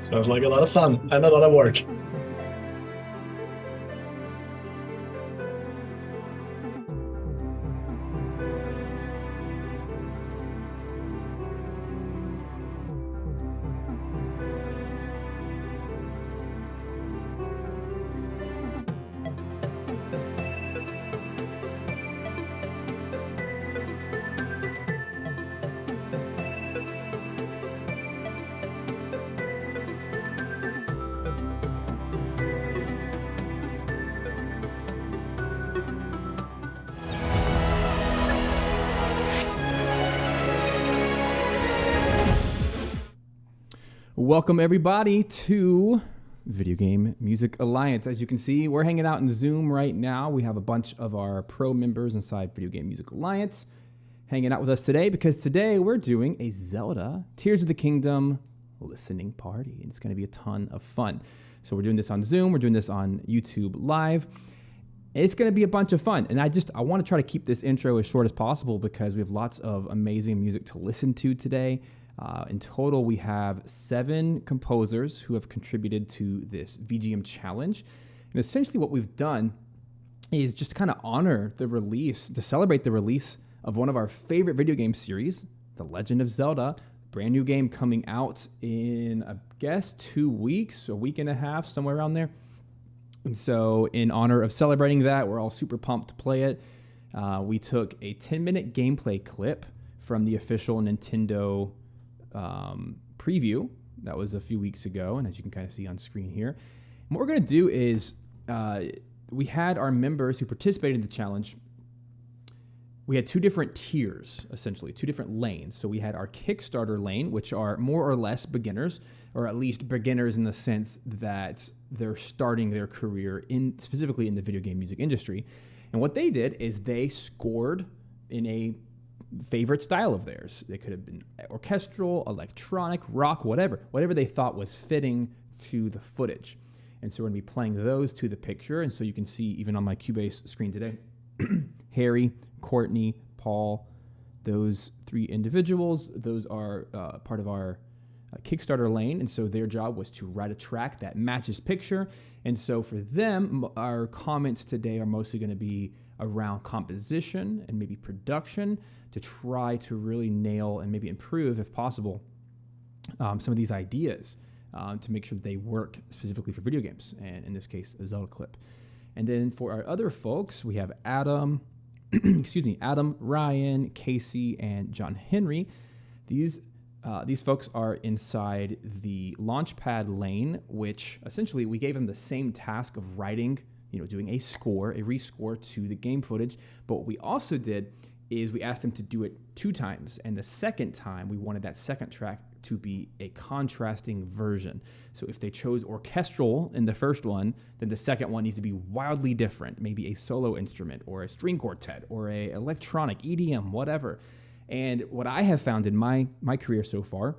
Sounds like a lot of fun and a lot of work. Welcome everybody to Video Game Music Alliance. As you can see, we're hanging out in Zoom right now. We have a bunch of our pro members inside Video Game Music Alliance hanging out with us today because today we're doing a Zelda Tears of the Kingdom listening party. It's going to be a ton of fun. So we're doing this on Zoom. We're doing this on YouTube Live. It's going to be a bunch of fun. And I want to try to keep this intro as short as possible because we have lots of amazing music to listen to today. In total, we have 7 composers who have contributed to this VGM challenge. And essentially what we've done is just kind of honor the release, to celebrate the release of one of our favorite video game series, The Legend of Zelda, brand new game coming out in, I guess, 2 weeks, a week and a half, somewhere around there. And so in honor of celebrating that, we're all super pumped to play it. We took a 10-minute gameplay clip from the official Nintendo preview that was a few weeks ago, and as you can kind of see on screen here, and what we're going to do is we had our members who participated in the challenge. We had 2 different tiers, essentially 2 different lanes. So we had our Kickstarter lane, which are more or less beginners, or at least beginners in the sense that they're starting their career specifically in the video game music industry. And what they did is they scored in a favorite style of theirs. They could have been orchestral, electronic, rock, whatever they thought was fitting to the footage. And so we're going to be playing those to the picture. And so you can see even on my Cubase screen today, Harry, Courtney, Paul, those 3 individuals, those are part of our Kickstarter lane. And so their job was to write a track that matches picture. And so for them, our comments today are mostly going to be around composition and maybe production to try to really nail and maybe improve, if possible, some of these ideas to make sure that they work specifically for video games, and in this case, a Zelda clip. And then for our other folks, we have Adam, Adam, Ryan, Casey, and John Henry. These folks are inside the Launchpad lane, which essentially we gave them the same task of writing, doing a rescore to the game footage. But what we also did is we asked them to do it 2 times. And the second time, we wanted that second track to be a contrasting version. So if they chose orchestral in the first one, then the second one needs to be wildly different, maybe a solo instrument or a string quartet or a electronic, EDM, whatever. And what I have found in my career so far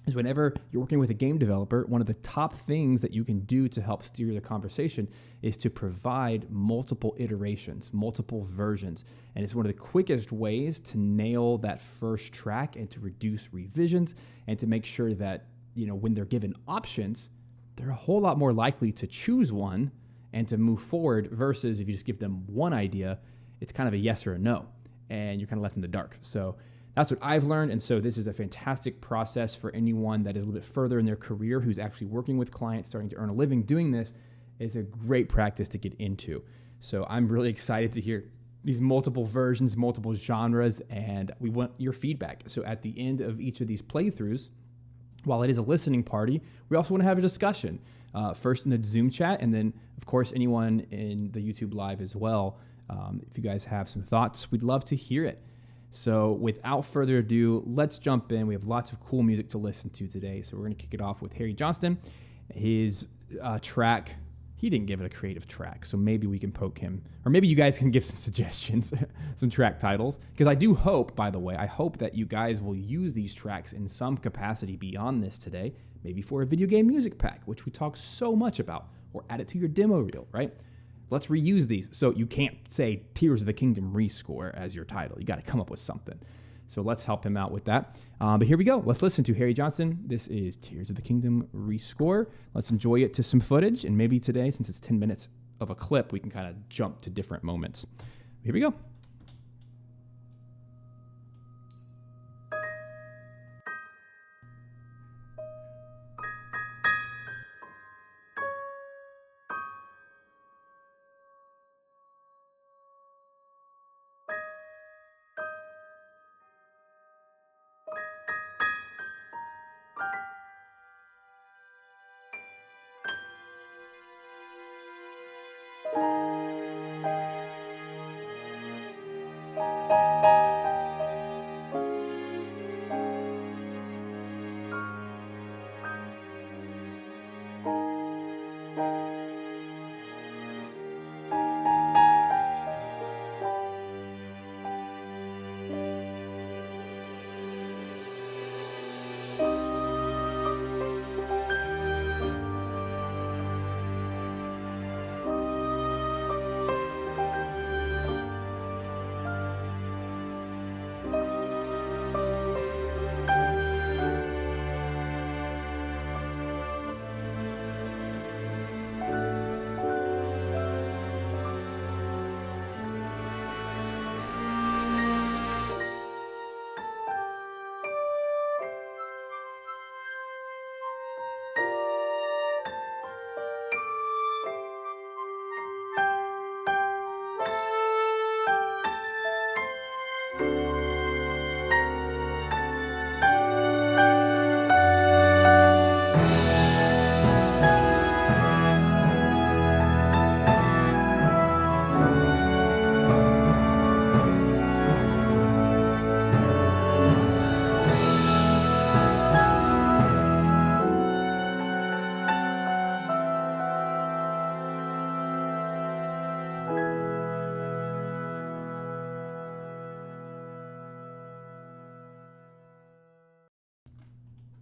is whenever you're working with a game developer, one of the top things that you can do to help steer the conversation is to provide multiple iterations, multiple versions. And it's one of the quickest ways to nail that first track and to reduce revisions and to make sure that, when they're given options, they're a whole lot more likely to choose one and to move forward versus if you just give them one idea, it's kind of a yes or a no, and you're kind of left in the dark. So that's what I've learned, and so this is a fantastic process for anyone that is a little bit further in their career who's actually working with clients, starting to earn a living doing this. It's a great practice to get into. So I'm really excited to hear these multiple versions, multiple genres, and we want your feedback. So at the end of each of these playthroughs, while it is a listening party, we also want to have a discussion, first in the Zoom chat, and then, of course, anyone in the YouTube Live as well. If you guys have some thoughts, we'd love to hear it. So without further ado, let's jump in. We have lots of cool music to listen to today. So we're going to kick it off with Harry Johnston. His track, he didn't give it a creative track, so maybe we can poke him. Or maybe you guys can give some suggestions, some track titles. Because I do hope, by the way, I hope that you guys will use these tracks in some capacity beyond this today. Maybe for a video game music pack, which we talk so much about. Or add it to your demo reel, right? Let's reuse these. So you can't say Tears of the Kingdom rescore as your title. You got to come up with something. So let's help him out with that. But here we go. Let's listen to Harry Johnston. This is Tears of the Kingdom rescore. Let's enjoy it to some footage. And maybe today, since it's 10 minutes of a clip, we can kind of jump to different moments. Here we go.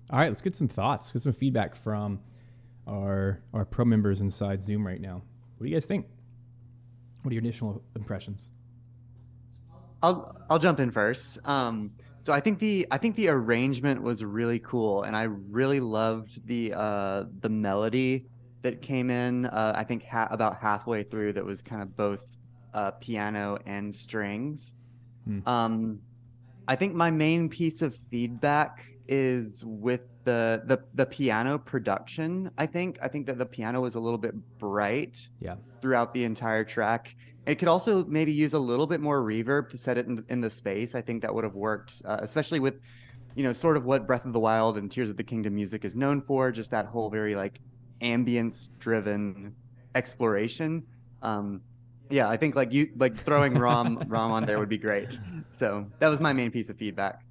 All right, let's get some thoughts, get some feedback from our pro members inside Zoom right now. What do you guys think? What are your initial impressions? I'll jump in first. So I think the arrangement was really cool, and I really loved the melody that came in. I think about halfway through, that was kind of both piano and strings. I think my main piece of feedback is with the piano production. I think that the piano was a little bit bright throughout the entire track. It could also maybe use a little bit more reverb to set it in the space. I think that would have worked, especially with, sort of what Breath of the Wild and Tears of the Kingdom music is known for, just that whole very like ambience-driven exploration. Yeah, I think like throwing ROM on there would be great. So that was my main piece of feedback.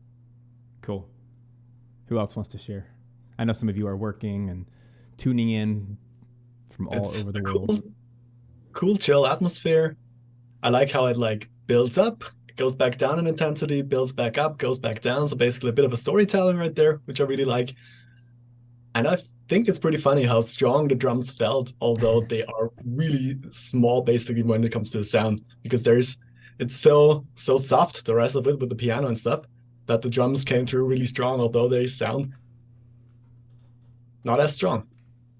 Cool. Who else wants to share? I know some of you are working and tuning in from all over the world. Cool, chill atmosphere. I like how it like builds up, goes back down in intensity, builds back up, goes back down. So basically a bit of a storytelling right there, which I really like. And I think it's pretty funny how strong the drums felt, although they are really small basically when it comes to the sound, because it's so soft, the rest of it with the piano and stuff, that the drums came through really strong, although they sound not as strong.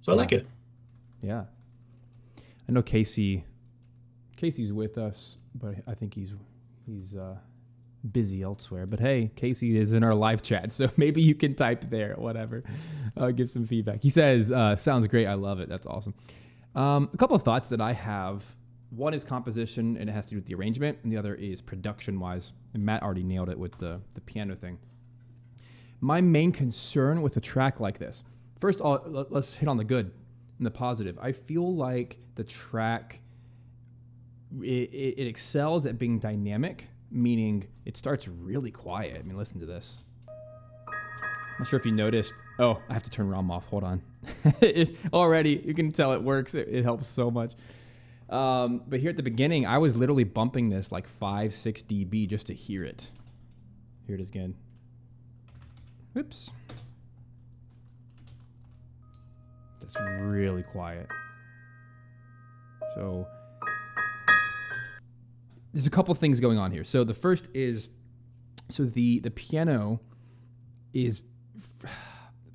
So I like it. Yeah. I know Casey's with us, but I think he's busy elsewhere. But hey, Casey is in our live chat, so maybe you can type there, whatever. Give some feedback. He says, sounds great. I love it. That's awesome. A couple of thoughts that I have. One is composition, and it has to do with the arrangement, and the other is production-wise. And Matt already nailed it with the piano thing. My main concern with a track like this, first of all, let's hit on the good and the positive. I feel like the track, it excels at being dynamic, meaning it starts really quiet. I mean, listen to this. I'm not sure if you noticed. Oh, I have to turn ROM off. Hold on. Already, you can tell it works. It helps so much. But here at the beginning, I was literally bumping this like 5-6 dB just to hear it. Here it is again. Whoops. That's really quiet. So there's a couple things going on here. So the first is So the piano is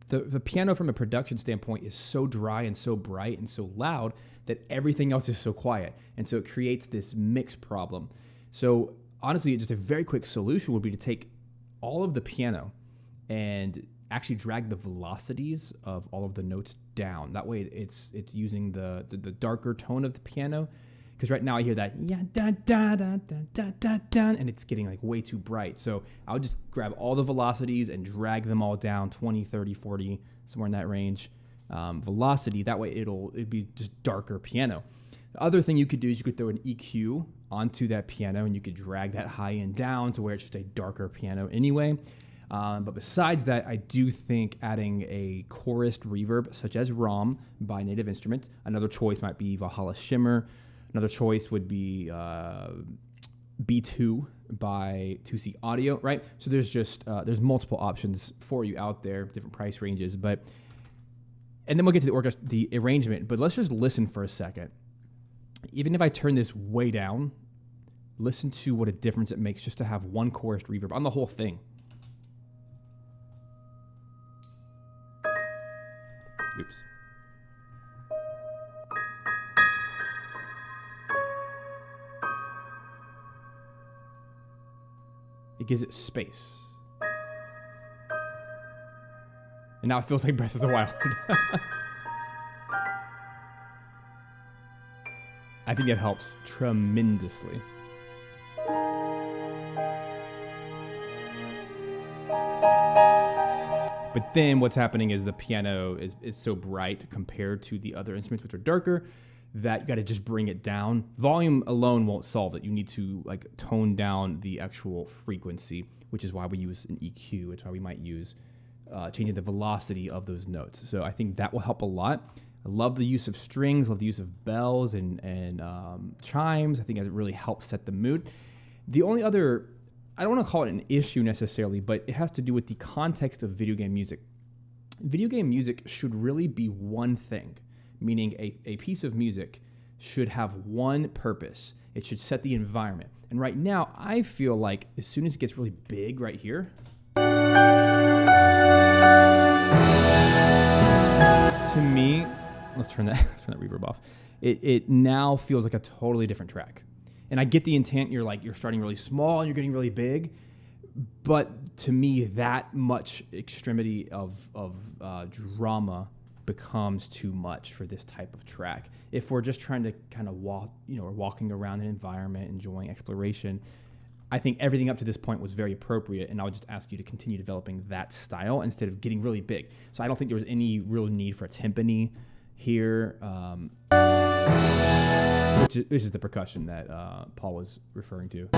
the piano from a production standpoint is so dry and so bright and so loud that everything else is so quiet. And so it creates this mix problem. So honestly, just a very quick solution would be to take all of the piano and actually drag the velocities of all of the notes down. That way it's using the darker tone of the piano. Because right now I hear that, yeah, da, da, da, da, da, da, da, and it's getting like way too bright. So I would just grab all the velocities and drag them all down 20, 30, 40, somewhere in that range velocity. That way it'd be just darker piano. The other thing you could do is you could throw an EQ onto that piano and you could drag that high end down to where it's just a darker piano anyway. But besides that, I do think adding a chorused reverb such as ROM by Native Instruments. Another choice might be Valhalla Shimmer. Another choice would be B2 by 2C Audio, right? So there's just there's multiple options for you out there, different price ranges. But and then we'll get to the arrangement. But let's just listen for a second. Even if I turn this way down, listen to what a difference it makes just to have one chorused reverb on the whole thing. Oops. It gives it space. And now it feels like Breath of the Wild. I think it helps tremendously. But then what's happening is the piano is so bright compared to the other instruments, which are darker, that you got to just bring it down. Volume alone won't solve it. You need to like tone down the actual frequency, which is why we use an EQ. It's why we might use changing the velocity of those notes. So I think that will help a lot. I love the use of strings, love the use of bells and chimes. I think it really helps set the mood. The only other, I don't want to call it an issue necessarily, but it has to do with the context of video game music. Video game music should really be one thing, meaning a piece of music should have one purpose. It should set the environment. And right now, I feel like as soon as it gets really big right here, to me, let's turn that reverb off. It now feels like a totally different track. And I get the intent. You're starting really small and you're getting really big. But to me, that much extremity of drama becomes too much for this type of track. If we're just trying to kind of walk, we're walking around an environment, enjoying exploration, I think everything up to this point was very appropriate, and I would just ask you to continue developing that style instead of getting really big. So I don't think there was any real need for a timpani here, this is the percussion that Paul was referring to.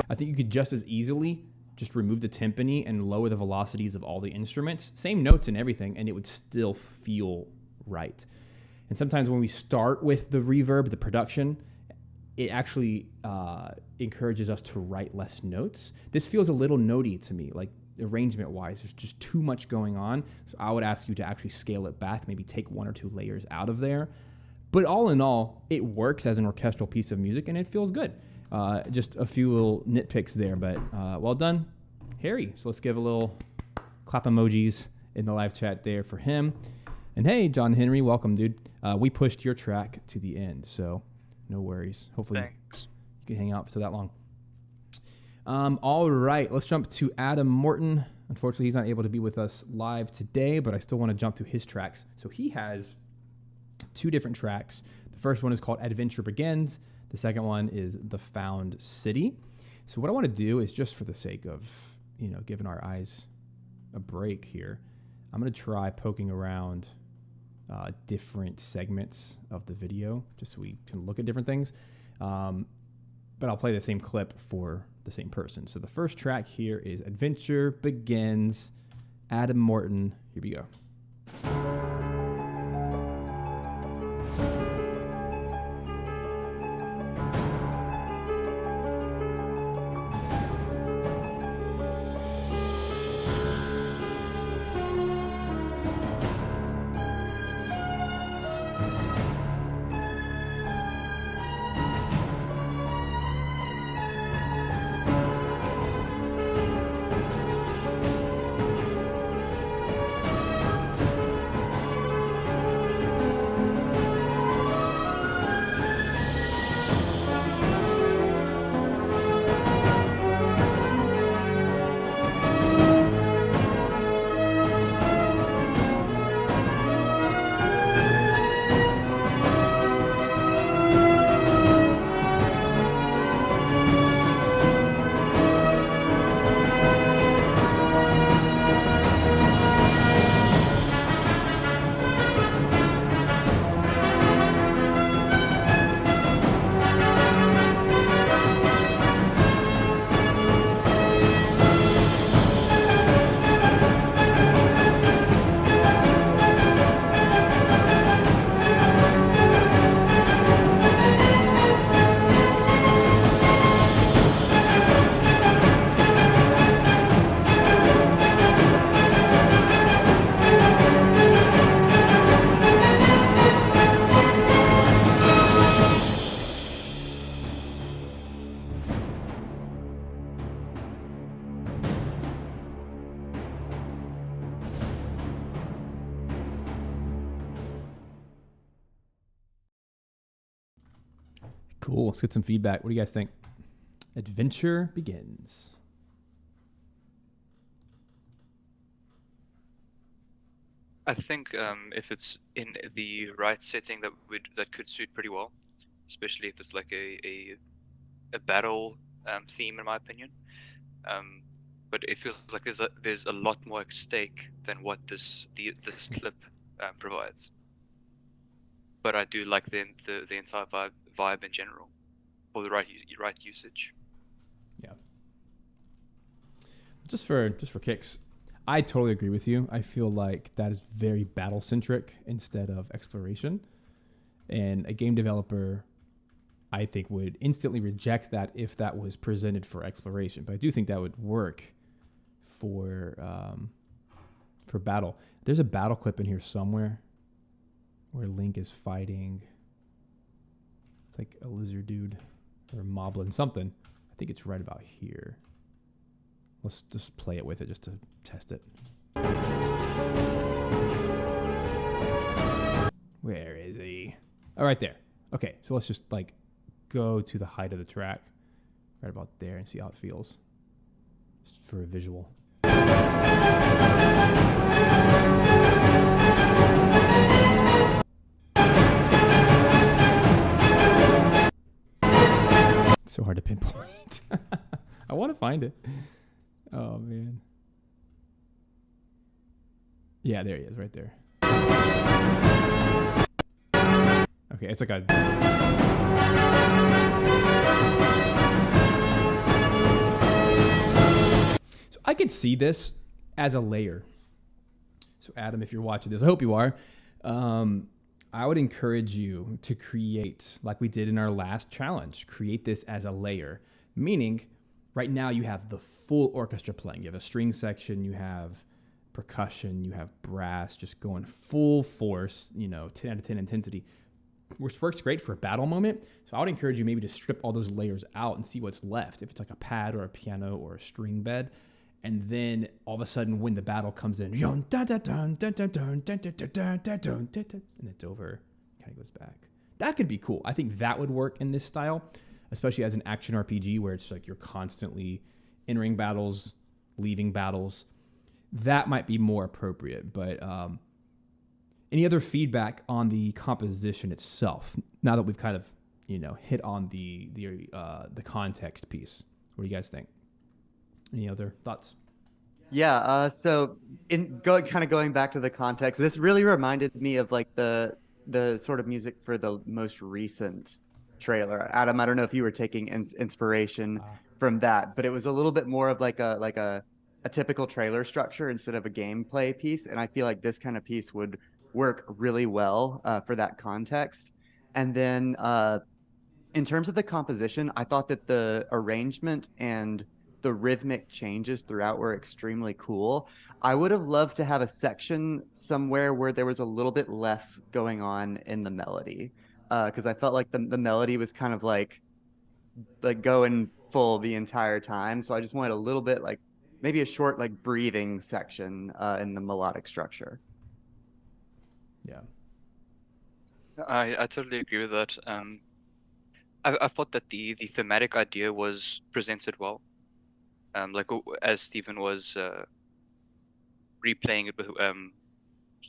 I think you could just as easily just remove the timpani and lower the velocities of all the instruments, same notes and everything, and it would still feel right. And sometimes when we start with the reverb, the production, it actually encourages us to write less notes. This feels a little notey to me, like arrangement-wise. There's just too much going on. So I would ask you to actually scale it back, maybe take one or two layers out of there. But all in all, it works as an orchestral piece of music, and it feels good. Just a few little nitpicks there, but well done, Harry. So let's give a little clap emojis in the live chat there for him. And hey, John Henry, welcome, dude. We pushed your track to the end, so no worries. Hopefully Thanks. you can hang out for that long. All right, let's jump to Adam Morton. Unfortunately, he's not able to be with us live today, but I still want to jump through his tracks. So he has two different tracks. The first one is called Adventure Begins. The second one is The Found City. So what I want to do is, just for the sake of, giving our eyes a break here, I'm going to try poking around different segments of the video just so we can look at different things. But I'll play the same clip for the same person. So the first track here is Adventure Begins, Adam Morton. Here we go. Cool. Let's get some feedback. What do you guys think? Adventure begins. I think if it's in the right setting, that could suit pretty well, especially if it's like a battle theme, in my opinion. But it feels like there's a lot more at stake than what this clip provides. But I do like the entire vibe in general for the right usage. Yeah. Just for kicks, I totally agree with you. I feel like that is very battle centric instead of exploration, and a game developer, I think, would instantly reject that if that was presented for exploration. But I do think that would work for battle. There's a battle clip in here somewhere where Link is fighting, it's like a lizard dude or a moblin something. I think it's right about here. Let's just play it with it just to test it. Where is he? Oh, right there. Okay, so let's just like go to the height of the track right about there and see how it feels, just for a visual. So hard to pinpoint. I want to find it. Oh, man. Yeah, there he is, right there. Okay, it's like a... So I could see this as a layer. So Adam, if you're watching this, I hope you are. I would encourage you to create, like we did in our last challenge, create this as a layer. Meaning, right now you have the full orchestra playing. You have a string section, you have percussion, you have brass, just going full force, 10 out of 10 intensity, which works great for a battle moment. So I would encourage you maybe to strip all those layers out and see what's left. If it's like a pad or a piano or a string bed. And then all of a sudden when the battle comes in, and it's over, kind of goes back. That could be cool. I think that would work in this style, especially as an action RPG where it's like you're constantly entering battles, leaving battles. That might be more appropriate. But any other feedback on the composition itself? Now that we've kind of hit on the context piece, what do you guys think? Any other thoughts? Yeah. So going back to the context, this really reminded me of like the sort of music for the most recent trailer. Adam, I don't know if you were taking inspiration from that, but it was a little bit more of like a typical trailer structure instead of a gameplay piece. And I feel like this kind of piece would work really well for that context. And then in terms of the composition, I thought that the arrangement and the rhythmic changes throughout were extremely cool. I would have loved to have a section somewhere where there was a little bit less going on in the melody, because I felt like the melody was kind of like going full the entire time. So I just wanted a little bit, like maybe a short like breathing section in the melodic structure. Yeah, I totally agree with that. I thought that the thematic idea was presented well. Like as Stephen was replaying it,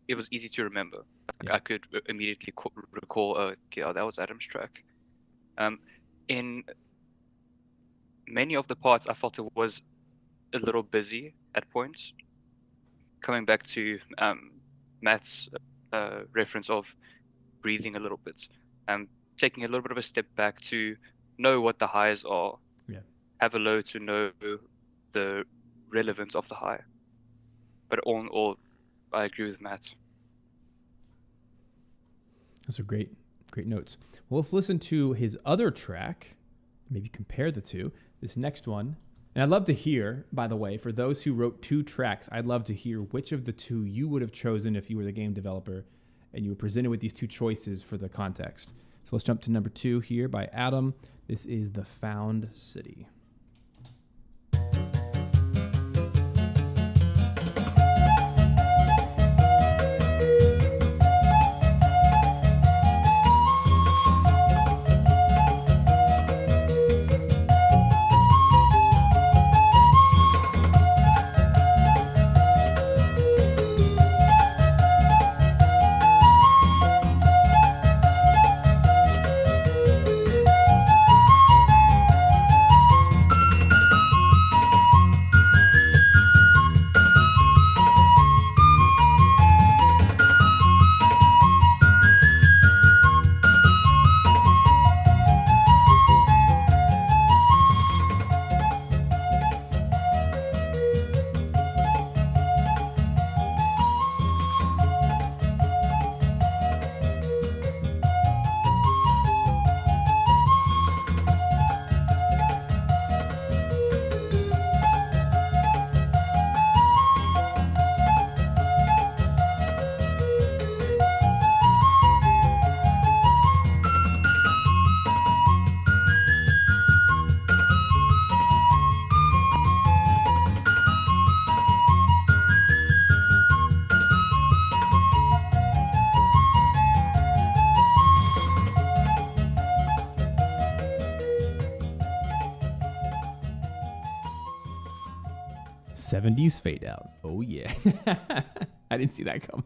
it was easy to remember. Like, I could immediately recall, okay, that was Adam's track. In many of the parts, I felt it was a little busy at points. Coming back to Matt's reference of breathing a little bit, taking a little bit of a step back to know what the highs are. Yeah. Have a low to know the relevance of the high. But all in all, I agree with Matt. Those are great notes. Well, let's listen to his other track, maybe compare the two. This next one, and I'd love to hear, by the way, for those who wrote two tracks, I'd love to hear which of the two you would have chosen if you were the game developer and you were presented with these two choices for the context. So let's jump to number 2 here by Adam. This is The Found City. 70s fade out. Oh yeah. I didn't see that come.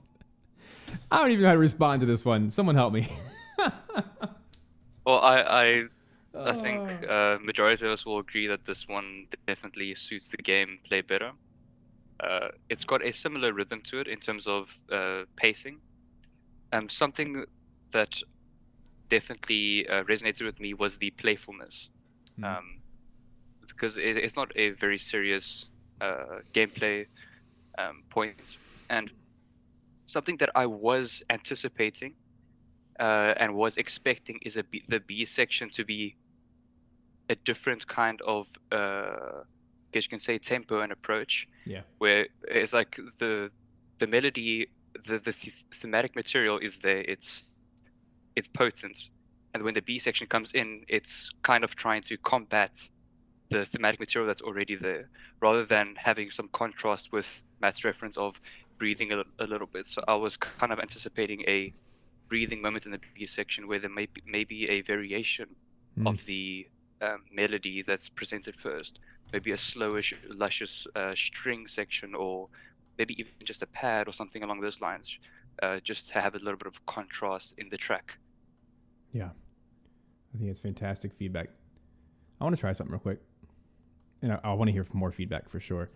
I don't even know how to respond to this one. Someone help me. Well, I think majority of us will agree that this one definitely suits the gameplay better. It's got a similar rhythm to it in terms of pacing. Something that definitely resonated with me was the playfulness. Because it's not a very serious gameplay point. And something that I was anticipating and was expecting is the B section to be a different kind of, I guess you can say, tempo and approach. Yeah. Where it's like the melody, the thematic material is there. It's potent, and when the B section comes in, it's kind of trying to combat the thematic material that's already there, rather than having some contrast with Matt's reference of breathing a little bit. So I was kind of anticipating a breathing moment in the B section where there may be a variation of the melody that's presented first, maybe a slowish, luscious string section, or maybe even just a pad or something along those lines, just to have a little bit of contrast in the track. Yeah, I think it's fantastic feedback. I want to try something real quick, and I want to hear more feedback for sure.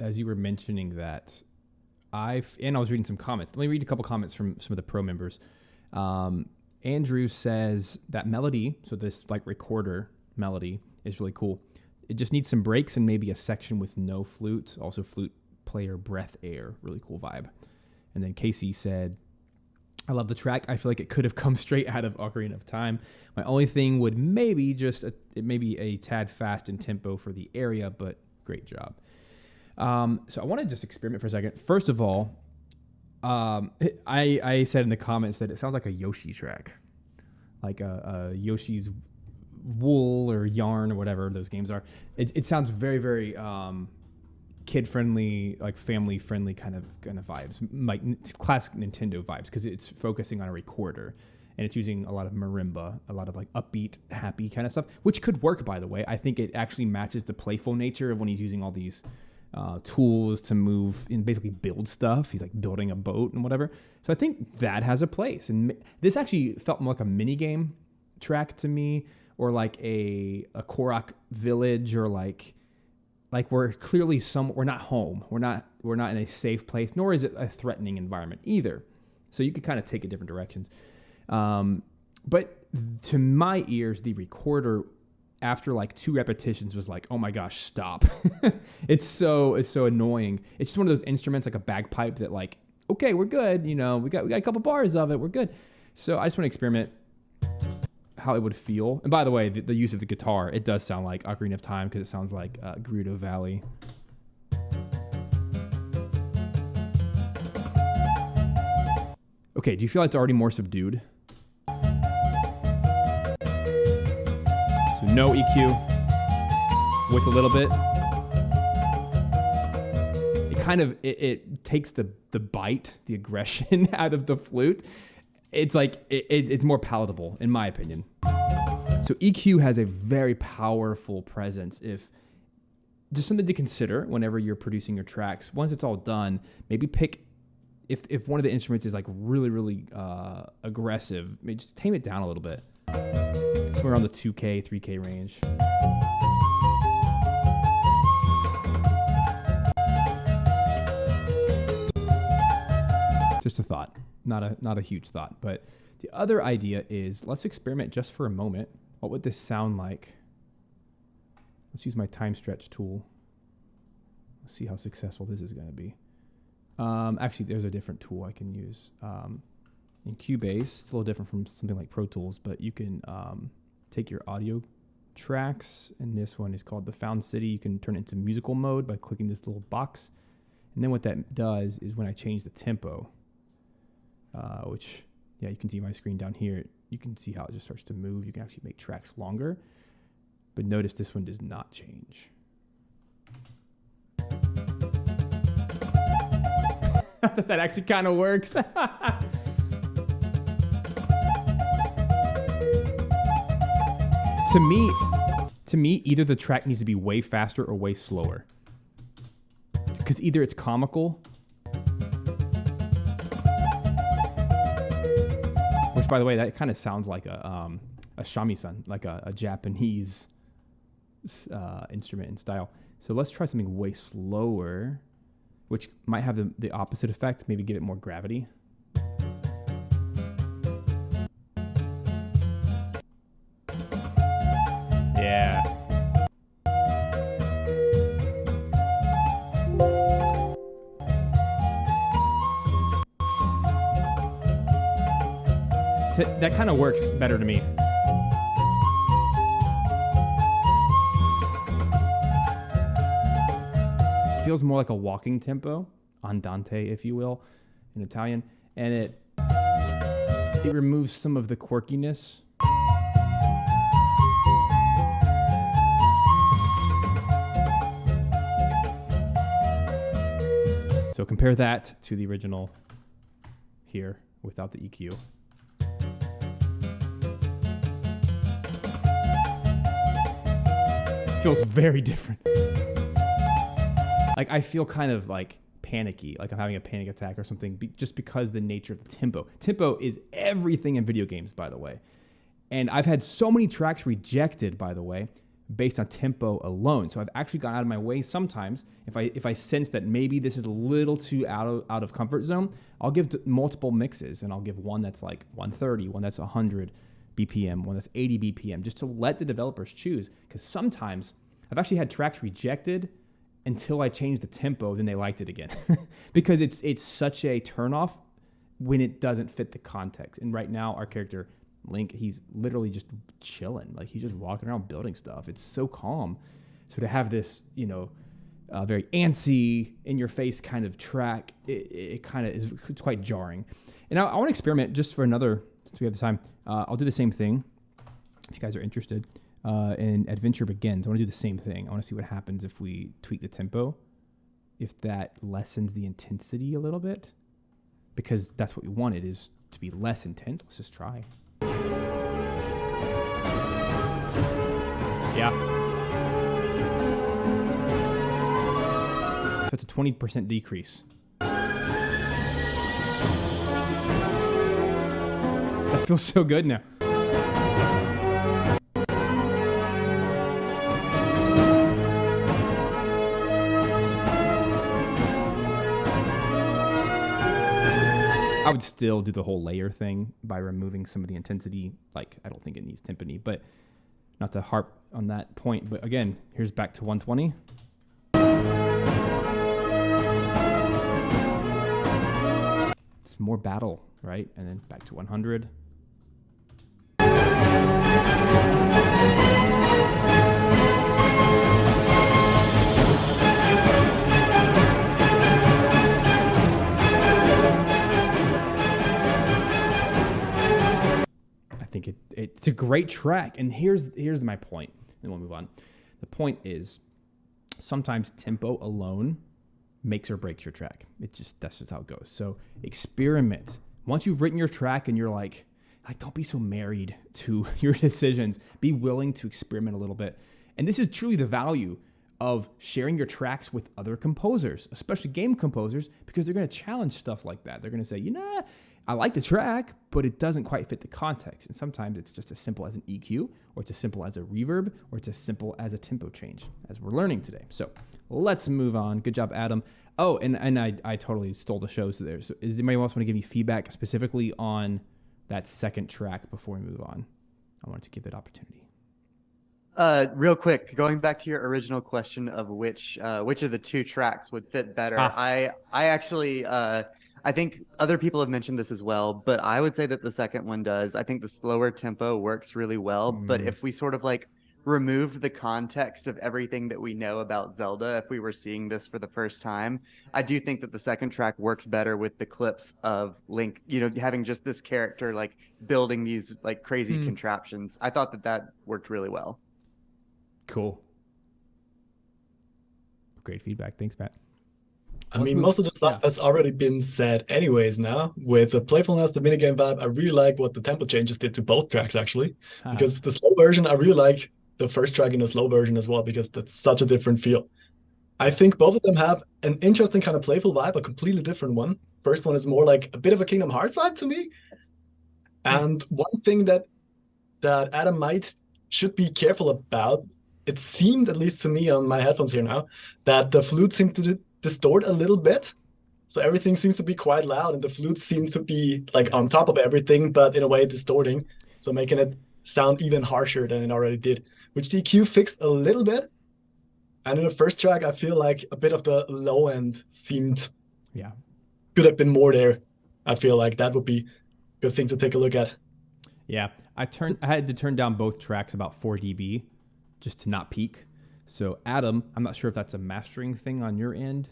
As you were mentioning that, I was reading some comments. Let me read a couple comments from some of the pro members. Andrew says that melody, so this like recorder melody, is really cool. It just needs some breaks and maybe a section with no flute. Also flute player breath air, really cool vibe. And then Casey said, I love the track. I feel like it could have come straight out of Ocarina of Time. My only thing would maybe maybe a tad fast in tempo for the area, but great job. So I want to just experiment for a second. First of all, I said in the comments that it sounds like a Yoshi track, like a Yoshi's wool or yarn or whatever those games are. It sounds very, very kid-friendly, like family-friendly kind of vibes, like classic Nintendo vibes, because it's focusing on a recorder and it's using a lot of marimba, a lot of like upbeat, happy kind of stuff, which could work, by the way. I think it actually matches the playful nature of when he's using all these tools to move and basically build stuff. He's like building a boat and whatever. So I think that has a place. And this actually felt more like a mini game track to me, or like a Korok village, or like we're clearly we're not home. We're not in a safe place, nor is it a threatening environment either. So you could kind of take it different directions. But to my ears, the recorder, after like 2 repetitions, was like, oh my gosh, stop. It's so annoying. It's just one of those instruments, like a bagpipe, that like, okay, we're good. You know, we got a couple bars of it. We're good. So I just want to experiment how it would feel. And by the way, the use of the guitar, it does sound like Ocarina of Time, because it sounds like Gerudo Valley. Okay, do you feel like it's already more subdued? So no EQ, with a little bit. It kind of, it takes the bite, the aggression out of the flute. It's like, it's more palatable, in my opinion. So EQ has a very powerful presence. Just something to consider whenever you're producing your tracks. Once it's all done, maybe pick, if one of the instruments is like really, really aggressive, maybe just tame it down a little bit. Somewhere around the 2K, 3K range. Just a thought. Not a huge thought, but the other idea is, let's experiment just for a moment. What would this sound like? Let's use my time stretch tool. Let's see how successful this is going to be. Actually, there's a different tool I can use. In Cubase, it's a little different from something like Pro Tools, but you can take your audio tracks, and this one is called the Found City. You can turn it into musical mode by clicking this little box. And then what that does is when I change the tempo, which, yeah, you can see my screen down here. You can see how it just starts to move. You can actually make tracks longer. But notice this one does not change. That actually kind of works. To me, either the track needs to be way faster or way slower. because either it's comical, which by the way, that kind of sounds like a shamisen, like a Japanese instrument and style. So let's try something way slower, which might have the opposite effect, maybe give it more gravity. Yeah. That kind of works better to me. Feels more like a walking tempo, andante, if you will, in Italian, and it removes some of the quirkiness. So compare that to the original here without the EQ. Feels very different. Like I feel kind of like panicky, like I'm having a panic attack or something, just because the nature of the tempo. Tempo is everything in video games, by the way. And I've had so many tracks rejected, by the way, based on tempo alone. So I've actually gone out of my way sometimes. If I sense that maybe this is a little too out of comfort zone, I'll give multiple mixes, and I'll give one that's like 130, one that's 100 BPM, one that's 80 BPM, just to let the developers choose. Because sometimes I've actually had tracks rejected until I changed the tempo, then they liked it again. Because it's such a turnoff when it doesn't fit the context. And right now, our character Link, he's literally just chilling. Like he's just walking around building stuff. It's so calm. So to have this, very antsy, in your face kind of track, it kind of is, it's quite jarring. And I want to experiment just for another, since we have the time, I'll do the same thing if you guys are interested. In Adventure Begins, I want to do the same thing. I want to see what happens if we tweak the tempo, if that lessens the intensity a little bit, because that's what we wanted, is to be less intense. Let's just try. Yeah. So it's a 20% decrease. That feels so good now. I would still do the whole layer thing by removing some of the intensity. Like, I don't think it needs timpani, but not to harp on that point. But again, here's back to 120. It's more battle, right? And then back to 100. I think it's a great track. And here's my point, and we'll move on. The point is, sometimes tempo alone makes or breaks your track. That's just how it goes. So experiment. Once you've written your track and you're like, don't be so married to your decisions. Be willing to experiment a little bit. And this is truly the value of sharing your tracks with other composers, especially game composers, because they're going to challenge stuff like that. They're going to say, I like the track, but it doesn't quite fit the context. And sometimes it's just as simple as an EQ, or it's as simple as a reverb, or it's as simple as a tempo change, as we're learning today. So let's move on. Good job, Adam. Oh, and I totally stole the show. So does anybody else want to give me feedback specifically on that second track before we move on? I wanted to give that opportunity. Real quick, going back to your original question of which of the two tracks would fit better. I actually, I think other people have mentioned this as well, but I would say that the second one does. I think the slower tempo works really well, but if we sort of like remove the context of everything that we know about Zelda, if we were seeing this for the first time, I do think that the second track works better with the clips of Link, having just this character like building these like crazy contraptions. I thought that worked really well. Cool. Great feedback. Thanks, Pat. I mean, most of the stuff has already been said anyways now. With the playfulness, the minigame vibe, I really like what the tempo changes did to both tracks, actually. Because the slow version, I really like the first track in the slow version as well, because that's such a different feel. I think both of them have an interesting kind of playful vibe, a completely different one. First one is more like a bit of a Kingdom Hearts vibe to me. And one thing that Adam might should be careful about, it seemed, at least to me on my headphones here now, that the flute seemed to distort a little bit. So everything seems to be quite loud, and the flutes seem to be like on top of everything, but in a way distorting. So making it sound even harsher than it already did, which the EQ fixed a little bit. And in the first track, I feel like a bit of the low end seemed Yeah. could have been more there. I feel like that would be a good thing to take a look at. Yeah, I had to turn down both tracks about 4 dB just to not peak. So Adam, I'm not sure if that's a mastering thing on your end,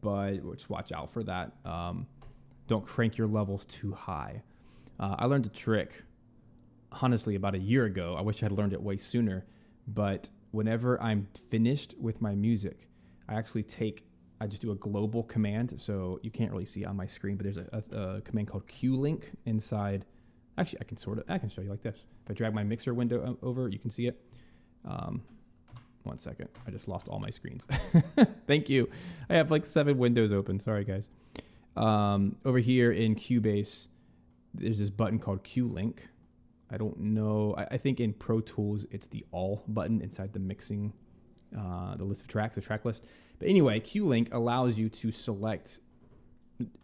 but just watch out for that. Don't crank your levels too high. I learned a trick, honestly, about a year ago. I wish I had learned it way sooner. But whenever I'm finished with my music, I just do a global command. So you can't really see it on my screen, but there's a command called Q-Link inside. Actually, I can show you like this. If I drag my mixer window over, you can see it. 1 second. I just lost all my screens. Thank you. I have like 7 windows open. Sorry, guys. Over here in Cubase, there's this button called Q-Link. I don't know. I think in Pro Tools, it's the All button inside the mixing, the list of tracks, the track list. But anyway, Q-Link allows you to select.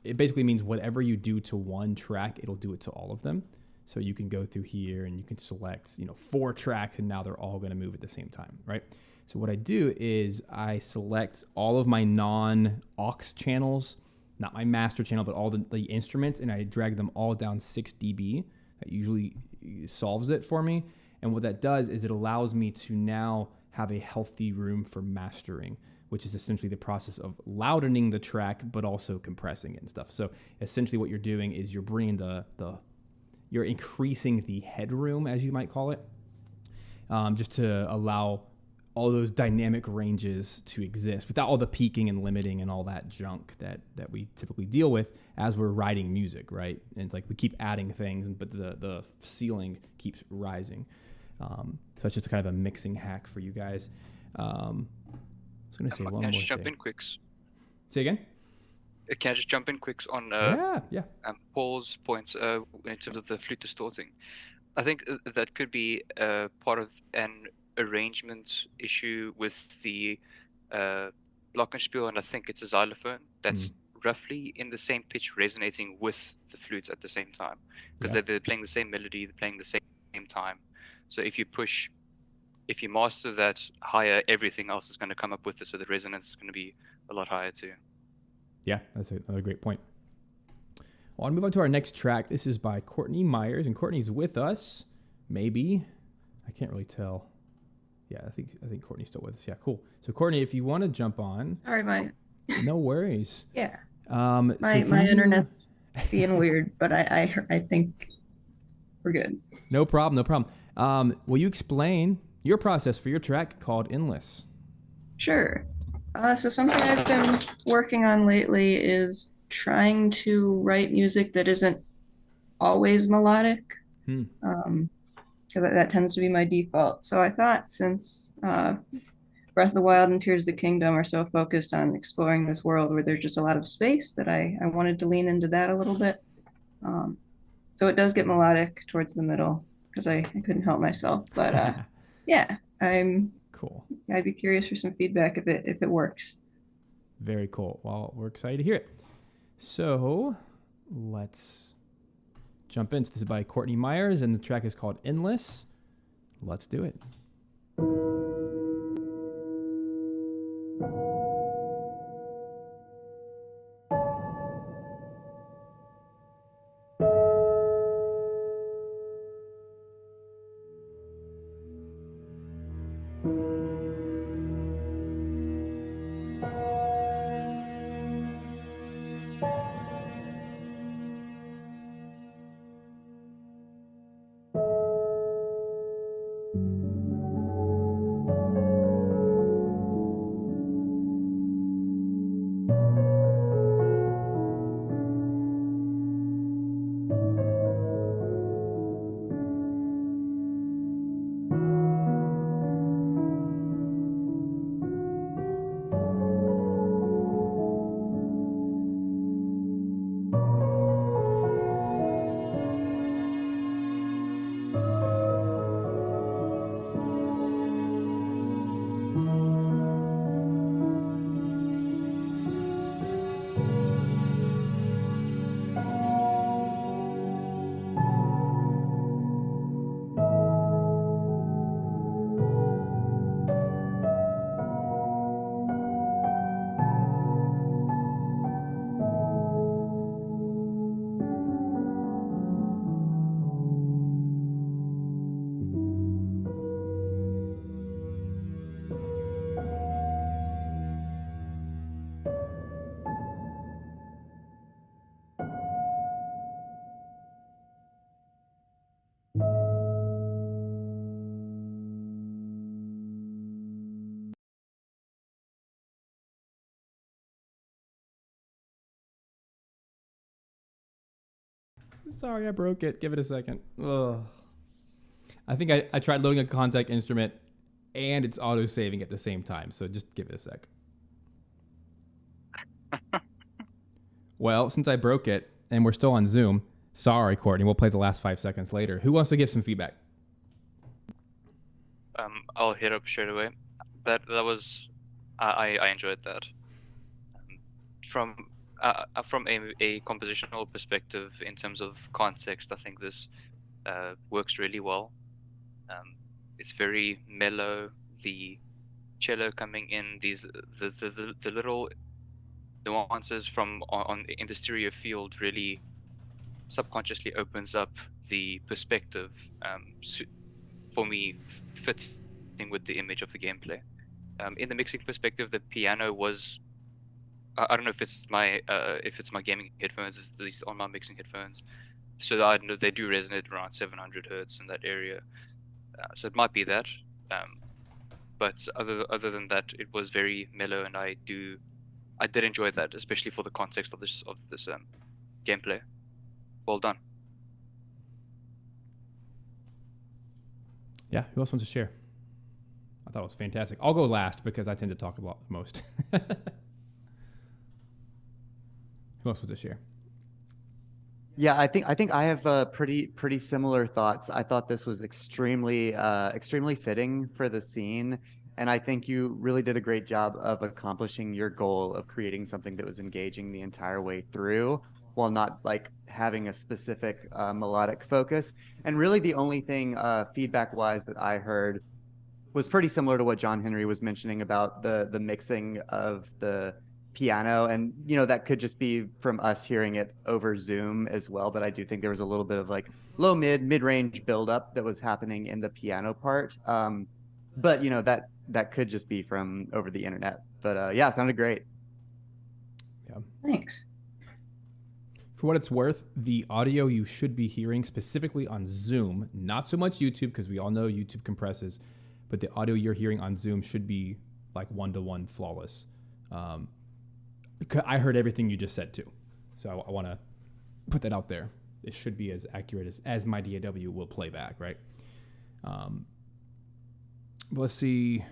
It basically means whatever you do to one track, it'll do it to all of them. So you can go through here and you can select, 4 tracks, and now they're all going to move at the same time, right? So what I do is I select all of my non-aux channels, not my master channel, but all the instruments, and I drag them all down 6 dB. That usually solves it for me. And what that does is it allows me to now have a healthy room for mastering, which is essentially the process of loudening the track, but also compressing it and stuff. So essentially what you're doing is you're bringing you're increasing the headroom, as you might call it, just to allow all those dynamic ranges to exist without all the peaking and limiting and all that junk that we typically deal with as we're writing music, right? And it's like we keep adding things, but the ceiling keeps rising. So it's just kind of a mixing hack for you guys. I was going to say one more thing. Can I just jump in quicks? Say again? Can I just jump in quicks on yeah. Paul's points in terms of the flute distorting? I think that could be part of an arrangement issue with the glockenspiel, and I think it's a xylophone that's roughly in the same pitch resonating with the flute at the same time, because they're playing the same melody, they're playing the same time. So if you master that higher, everything else is going to come up with it, so the resonance is going to be a lot higher too. Yeah, that's another great point. Well, I'll move on to our next track. This is by Courtney Myers, and Courtney's with us. Maybe. I can't really tell. Yeah, I think Courtney's still with us. Yeah, cool. So Courtney, if you want to jump on. Sorry, No worries. Yeah. My internet's being weird, but I think we're good. No problem. Will you explain your process for your track called Endless? Sure. So something I've been working on lately is trying to write music that isn't always melodic. Because that tends to be my default. So I thought, since Breath of the Wild and Tears of the Kingdom are so focused on exploring this world where there's just a lot of space, that I wanted to lean into that a little bit. So it does get melodic towards the middle because I couldn't help myself. But yeah, I'm cool. I'd be curious for some feedback if it works. Very cool. Well, we're excited to hear it. So let's jump in. So this is by Courtney Myers, and the track is called Endless. Let's do it. Sorry, I broke it. Give it a second. Ugh. I think I tried loading a contact instrument and it's auto-saving at the same time. So just give it a sec. Well, since I broke it and we're still on Zoom, sorry, Courtney, we'll play the last 5 seconds later. Who wants to give some feedback? I'll hit up straight away. That was I enjoyed that. From a compositional perspective, in terms of context, I think this works really well. It's very mellow. The cello coming in, the little nuances from in the stereo field really subconsciously opens up the perspective for me, fitting with the image of the gameplay. In the mixing perspective, the piano was I don't know if it's my gaming headphones, at least on my mixing headphones. So I know they do resonate around 700 hertz in that area. So it might be that. But other than that, it was very mellow, and I did enjoy that, especially for the context of this gameplay. Well done. Yeah, who else wants to share? I thought it was fantastic. I'll go last because I tend to talk a lot most. Who else wants to share? Yeah, I think I have pretty similar thoughts. I thought this was extremely fitting for the scene, and I think you really did a great job of accomplishing your goal of creating something that was engaging the entire way through, while not like having a specific melodic focus. And really, the only thing feedback-wise that I heard was pretty similar to what John Henry was mentioning about the mixing of the piano, and that could just be from us hearing it over Zoom as well, but I do think there was a little bit of like low mid-range buildup that was happening in the piano part, but that could just be from over the internet. But yeah, it sounded great. Yeah, Thanks. for what it's worth, the audio you should be hearing specifically on Zoom, not so much YouTube, because we all know YouTube compresses, but the audio you're hearing on Zoom should be like 1-to-1 flawless. I heard everything you just said too, so I want to put that out there. It should be as accurate as my DAW will play back, right? Let's see.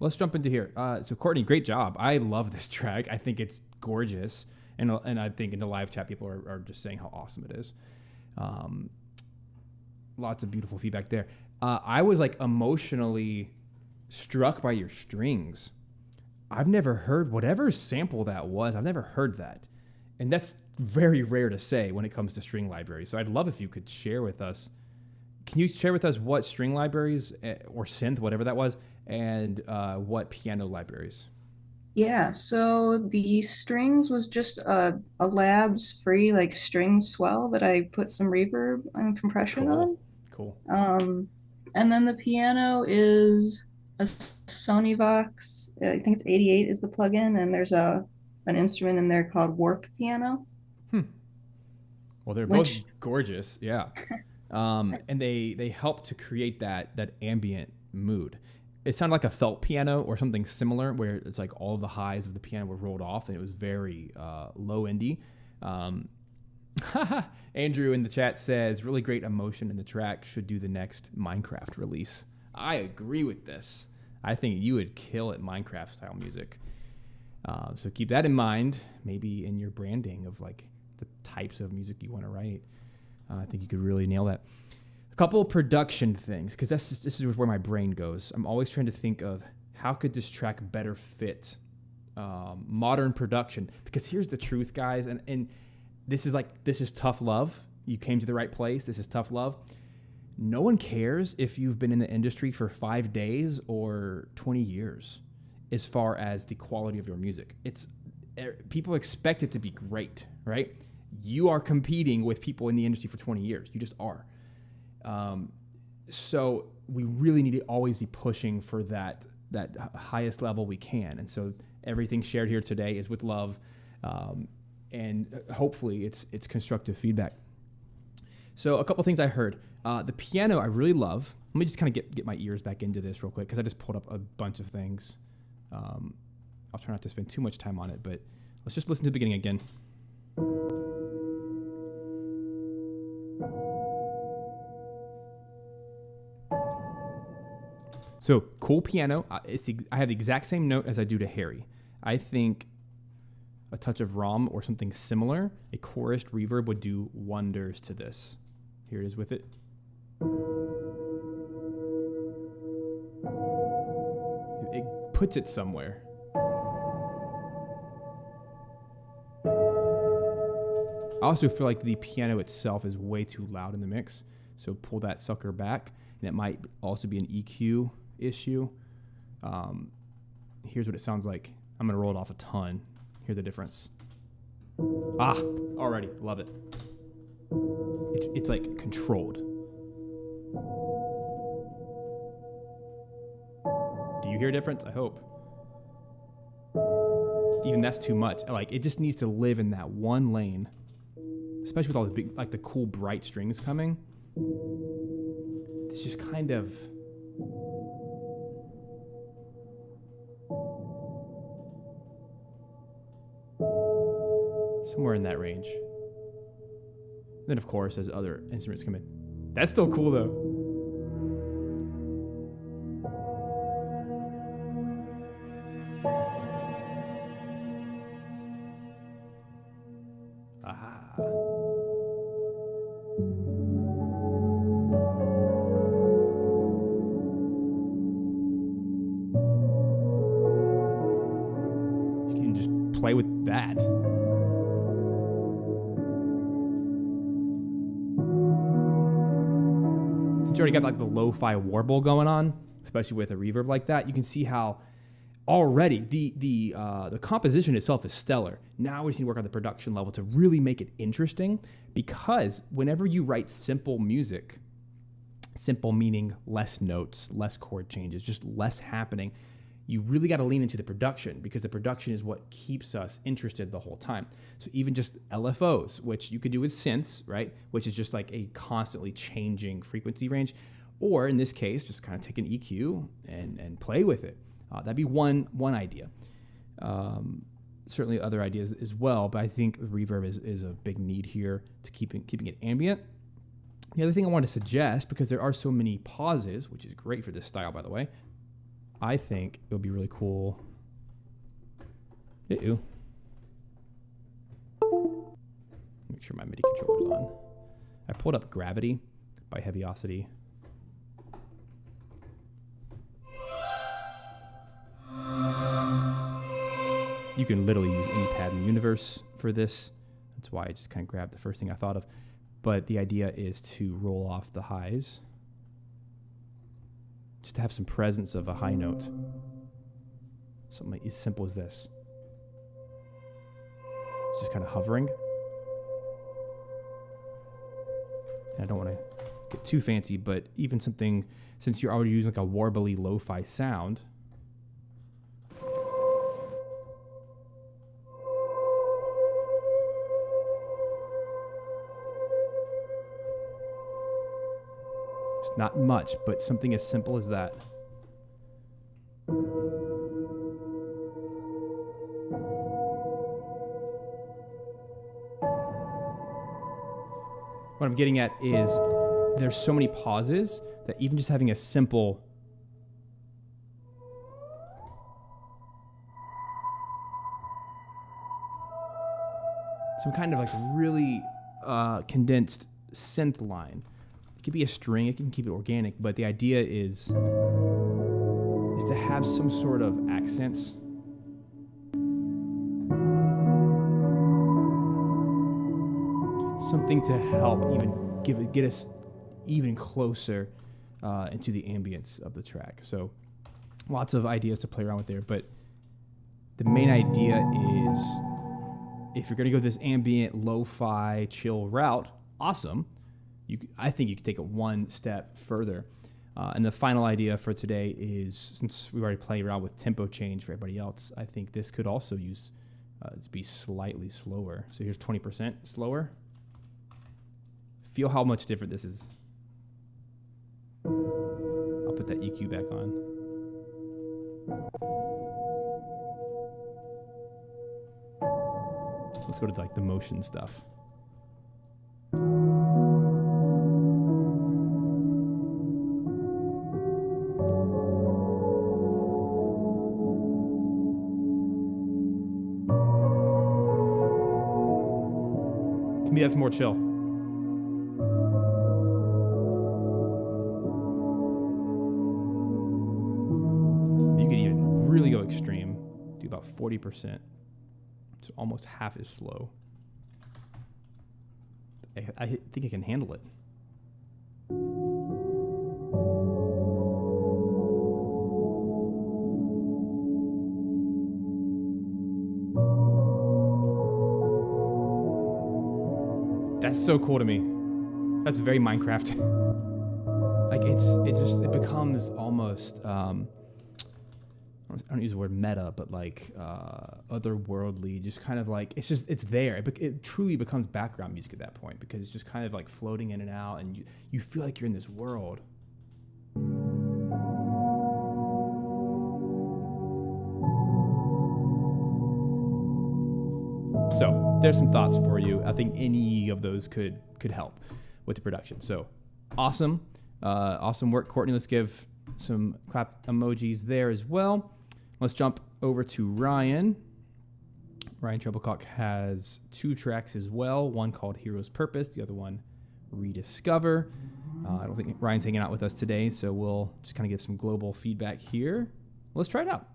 Let's jump into here. So Courtney, great job. I love this track. I think it's gorgeous, and I think in the live chat people are just saying how awesome it is. Lots of beautiful feedback there. I was like emotionally struck by your strings. I've never heard whatever sample that was. I've never heard that. And that's very rare to say when it comes to string libraries. So I'd love if you could share with us. Can you share with us what string libraries or synth, whatever that was, and what piano libraries? Yeah, so the strings was just a labs free like string swell that I put some reverb and compression on. Cool. And then the piano is a Sony Vox. I think it's 88 is the plugin, and there's an instrument in there called Warp Piano. Well, they're both gorgeous, yeah. And they help to create that ambient mood. It sounded like a felt piano or something similar, where it's like all of the highs of the piano were rolled off, and it was very low indie. Andrew in the chat says, really great emotion in the track, should do the next Minecraft release. I agree with this. I think you would kill at Minecraft style music. So keep that in mind, maybe in your branding of like the types of music you want to write. I think you could really nail that. A couple of production things, because this is where my brain goes. I'm always trying to think of how could this track better fit modern production. Because here's the truth, guys, and this is tough love. You came to the right place. This is tough love. No one cares if you've been in the industry for 5 days or 20 years as far as the quality of your music. People expect it to be great, right? You are competing with people in the industry for 20 years. You just are. So we really need to always be pushing for that highest level we can. And so everything shared here today is with love. And hopefully it's constructive feedback. So a couple things I heard. The piano I really love. Let me just kind of get my ears back into this real quick, because I just pulled up a bunch of things. I'll try not to spend too much time on it, but let's just listen to the beginning again. So cool piano. I have the exact same note as I do to Harry. I think a touch of ROM or something similar, a chorused reverb would do wonders to this. Here it is with it. It puts it somewhere. I also feel like the piano itself is way too loud in the mix, so pull that sucker back, and it might also be an EQ issue. Here's what it sounds like. I'm gonna roll it off a ton. Hear the difference. Already love it. It's like controlled. Do you hear a difference? I hope. Even that's too much. Like, it just needs to live in that one lane, especially with all the big, like the cool bright strings coming. It's just kind of somewhere in that range. Then, of course, as other instruments come in. That's still cool, though. You can just play with that. Since you already got like the lo-fi warble going on, especially with a reverb like that, you can see how already the composition itself is stellar. Now we just need to work on the production level to really make it interesting, because whenever you write simple music, simple meaning less notes, less chord changes, just less happening, you really got to lean into the production, because the production is what keeps us interested the whole time. So even just LFOs, which you could do with synths, right? Which is just like a constantly changing frequency range. Or in this case, just kind of take an EQ and play with it. That'd be one idea. Certainly other ideas as well, but I think reverb is a big need here to keeping it ambient. The other thing I want to suggest, because there are so many pauses, which is great for this style, by the way, I think it would be really cool. Make sure my MIDI controller's on. I pulled up Gravity by Heaviosity. You can literally use any pad in the universe for this. That's why I just kind of grabbed the first thing I thought of. But the idea is to roll off the highs, just to have some presence of a high note. Something as simple as this. It's just kind of hovering. And I don't want to get too fancy, but even something, since you're already using like a warbly lo-fi sound, not much, but something as simple as that. What I'm getting at is there's so many pauses that even just having a simple some kind of like really condensed synth line. It could be a string, it can keep it organic, but the idea is to have some sort of accents. Something to help even get us even closer into the ambience of the track. So lots of ideas to play around with there, but the main idea is if you're going to go this ambient, lo-fi, chill route, awesome. I think you could take it one step further. And the final idea for today is, since we've already played around with tempo change for everybody else, I think this could also use to be slightly slower. So here's 20% slower. Feel how much different this is. I'll put that EQ back on. Let's go to like the motion stuff. To me, that's more chill. You could even really go extreme. Do about 40%. It's almost half as slow. I think I can handle it. That's so cool to me. That's very Minecraft. Like it becomes almost I don't use the word meta, but like otherworldly, just kind of like it's there. It truly becomes background music at that point because it's just kind of like floating in and out, and you feel like you're in this world. So there's some thoughts for you. I think any of those could help with the production. So awesome work, Courtney. Let's give some clap emojis there as well. Let's jump over to Ryan. Ryan Treblecock has 2 tracks as well. One called Hero's Purpose, the other one Rediscover. I don't think Ryan's hanging out with us today, so we'll just kind of give some global feedback here. Let's try it out.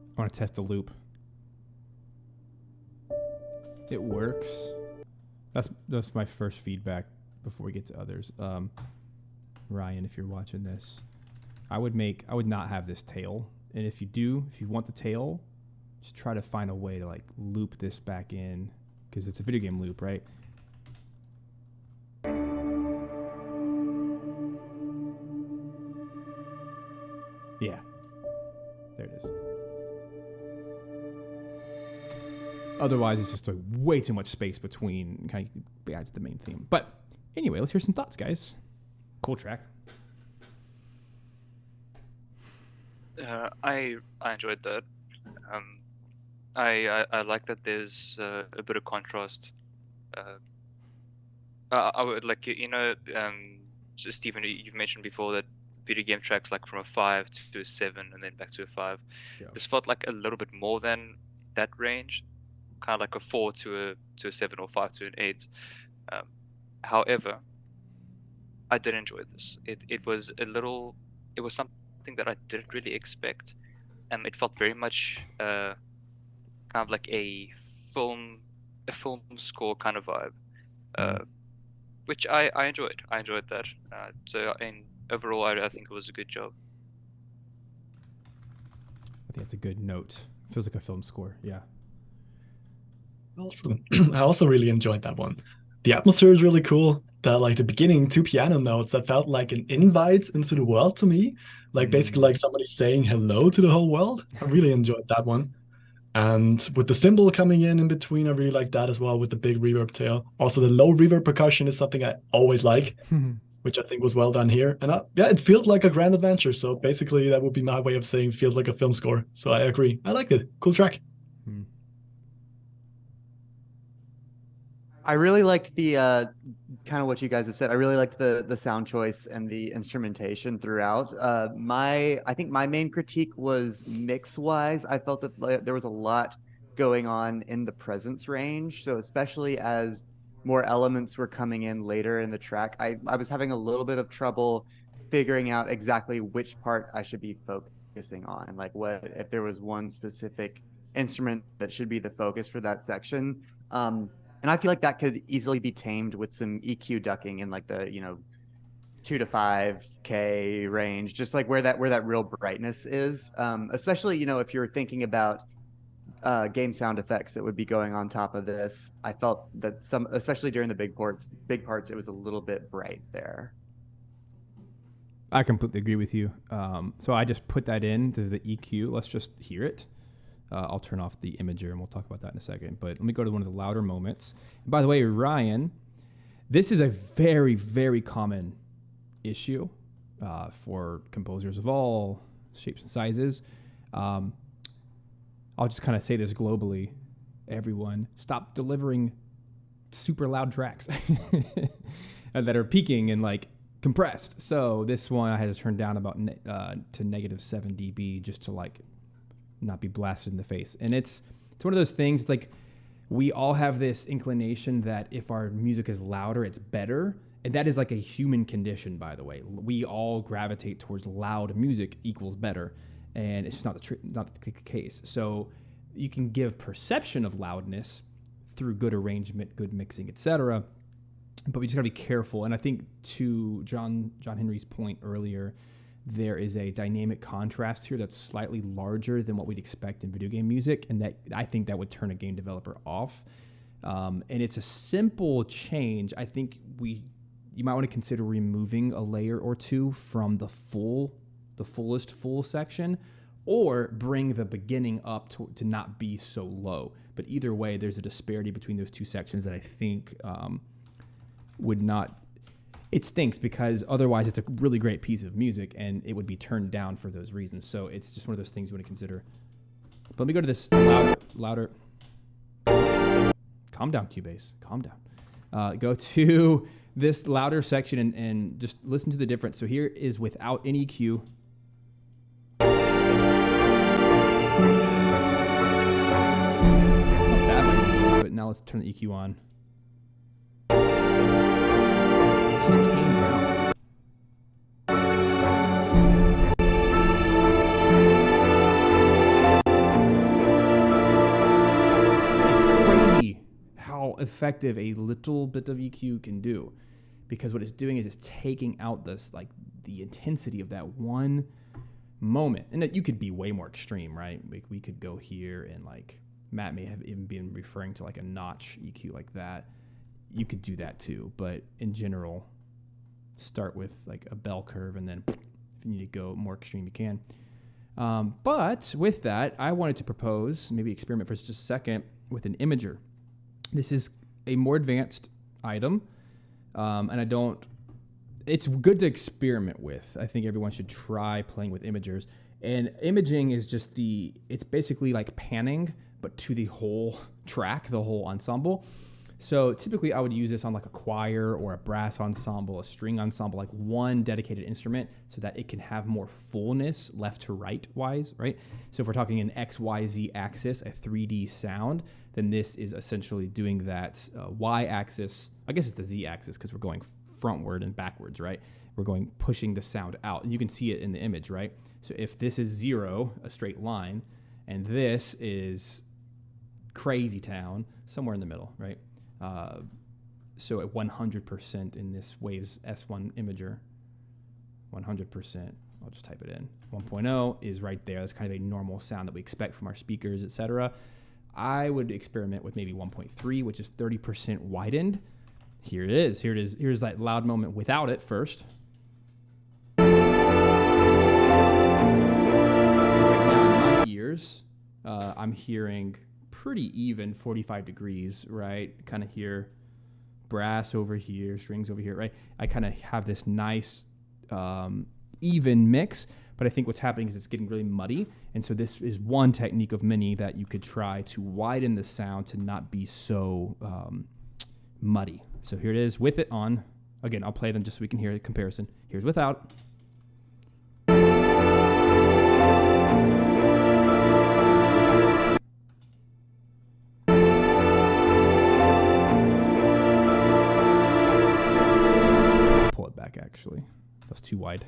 I want to test the loop. It works. That's my first feedback before we get to others. Ryan, if you're watching this, I would not have this tail. And if you want the tail, just try to find a way to like loop this back in, because it's a video game loop, right? Yeah. There it is. Otherwise, it's just like way too much space between kind of back to the main theme. But anyway, let's hear some thoughts, guys. Cool track. I enjoyed that. I like that there's a bit of contrast. I would like, so Stephen, you've mentioned before that video game tracks like from a 5 to a 7 and then back to a 5. Yeah. This felt like a little bit more than that range, kind of like a 4 to a 7 or 5 to an 8. However, I did enjoy this. It was something that I didn't really expect. It felt very much kind of like a film score kind of vibe, which I enjoyed. I enjoyed that. So overall, I think it was a good job. I think that's a good note. Feels like a film score. Yeah. I also really enjoyed that one. The atmosphere is really cool. the beginning two piano notes that felt like an invite into the world to me, like basically like somebody saying hello to the whole world. I really enjoyed that one. And with the cymbal coming in between, I really like that as well with the big reverb tail. Also, the low reverb percussion is something I always like, which I think was well done here. And yeah, it feels like a grand adventure. So basically, that would be my way of saying feels like a film score. So I agree. I like it. Cool track. I really liked the kind of what you guys have said. I really liked the sound choice and the instrumentation throughout. I think my main critique was mix wise. I felt that there was a lot going on in the presence range. So especially as more elements were coming in later in the track, I was having a little bit of trouble figuring out exactly which part I should be focusing on, like what if there was one specific instrument that should be the focus for that section. And I feel like that could easily be tamed with some EQ ducking in like the 2 to 5K range, just like where that real brightness is. Especially if you're thinking about game sound effects that would be going on top of this. I felt that especially during the big parts, it was a little bit bright there. I completely agree with you. So I just put that into the EQ. Let's just hear it. I'll turn off the imager and we'll talk about that in a second. But let me go to one of the louder moments. And by the way, Ryan, this is a very, very common issue for composers of all shapes and sizes. I'll just kind of say this globally. Everyone, stop delivering super loud tracks that are peaking and like compressed. So this one I had to turn down about to -7 dB just to like not be blasted in the face. And it's one of those things. It's like we all have this inclination that if our music is louder, it's better. And that is like a human condition, by the way. We all gravitate towards loud music equals better. And it's not the case. So you can give perception of loudness through good arrangement, good mixing, etc. But we just gotta be careful. And I think to John Henry's point earlier, there is a dynamic contrast here that's slightly larger than what we'd expect in video game music, and that I think that would turn a game developer off. And it's a simple change. I think you might want to consider removing a layer or two from the fullest full section, or bring the beginning up to not be so low. But either way, there's a disparity between those two sections that I think would not. It stinks because otherwise it's a really great piece of music and it would be turned down for those reasons. So it's just one of those things you want to consider. But let me go to this louder. Calm down, Cubase. Calm down. Go to this louder section and just listen to the difference. So here is without any EQ. Not bad, but now let's turn the EQ on. Just tame down. It's crazy how effective a little bit of EQ can do, because what it's doing is it's taking out the intensity of that one moment. And that you could be way more extreme, right? We could go here and like Matt may have even been referring to like a notch EQ like that. You could do that too, but in general, start with like a bell curve, and then if you need to go more extreme, you can. But with that, I wanted to propose, maybe experiment for just a second with an imager. This is a more advanced item, and it's good to experiment with. I think everyone should try playing with imagers. And imaging is it's basically like panning, but to the whole track, the whole ensemble. So typically I would use this on like a choir or a brass ensemble, a string ensemble, like one dedicated instrument, so that it can have more fullness left to right wise, right? So if we're talking an XYZ axis, a 3D sound, then this is essentially doing that Y axis. I guess it's the Z axis because we're going frontward and backwards, right? We're pushing the sound out, and you can see it in the image, right? So if this is 0, a straight line, and this is crazy town, somewhere in the middle, right? So at 100% in this Waves S1 imager, 100%, I'll just type it in. 1.0 is right there. That's kind of a normal sound that we expect from our speakers, etc. I would experiment with maybe 1.3, which is 30% widened. Here it is. Here it is. Here's that loud moment without it first. Right now in my ears, I'm hearing pretty even 45 degrees, right? Kind of hear brass over here, strings over here, right? I kind of have this nice even mix, but I think what's happening is it's getting really muddy. And so this is one technique of many that you could try to widen the sound to not be so muddy. So here it is with it on. Again, I'll play them just so we can hear the comparison. Here's without. Pull it back, actually. That was too wide.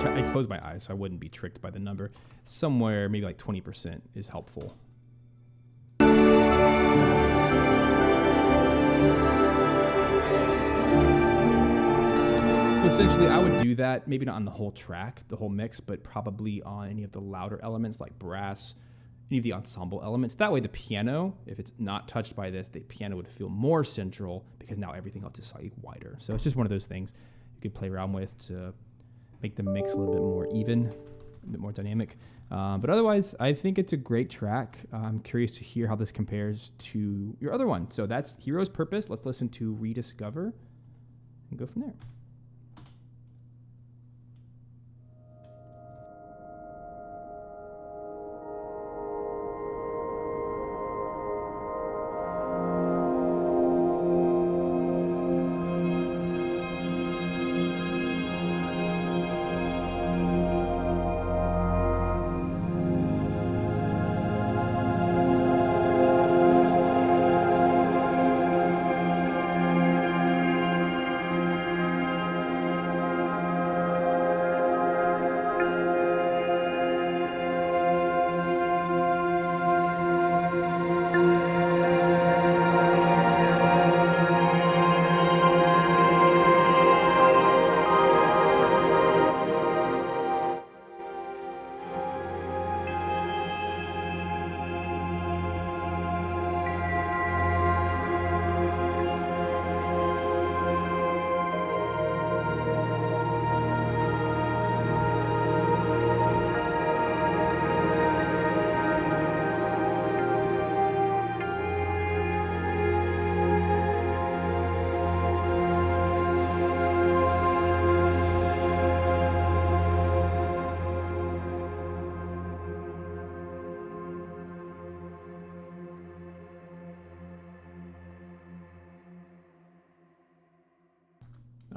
I close my eyes so I wouldn't be tricked by the number. Somewhere maybe like 20% is helpful. So essentially I would do that, maybe not on the whole track, the whole mix, but probably on any of the louder elements like brass, any of the ensemble elements. That way the piano, if it's not touched by this, the piano would feel more central because now everything else is slightly wider. So it's just one of those things you could play around with to make the mix a little bit more even, a bit more dynamic. But otherwise, I think it's a great track. I'm curious to hear how this compares to your other one. So that's Hero's Purpose. Let's listen to Rediscover and go from there.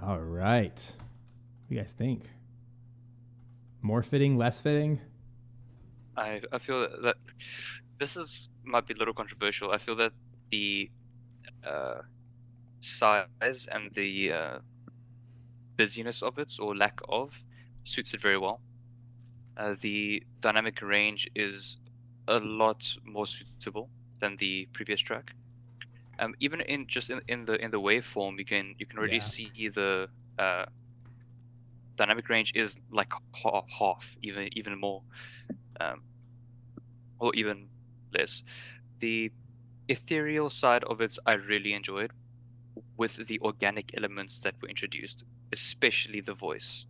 All right. What do you guys think? More fitting, less fitting? I feel that this might be a little controversial. I feel that the size and the busyness of it, or lack of, suits it very well. The dynamic range is a lot more suitable than the previous track. Even in the waveform, you can already see the dynamic range is like half, even more, or even less. The ethereal side of it I really enjoyed, with the organic elements that were introduced, especially the voice,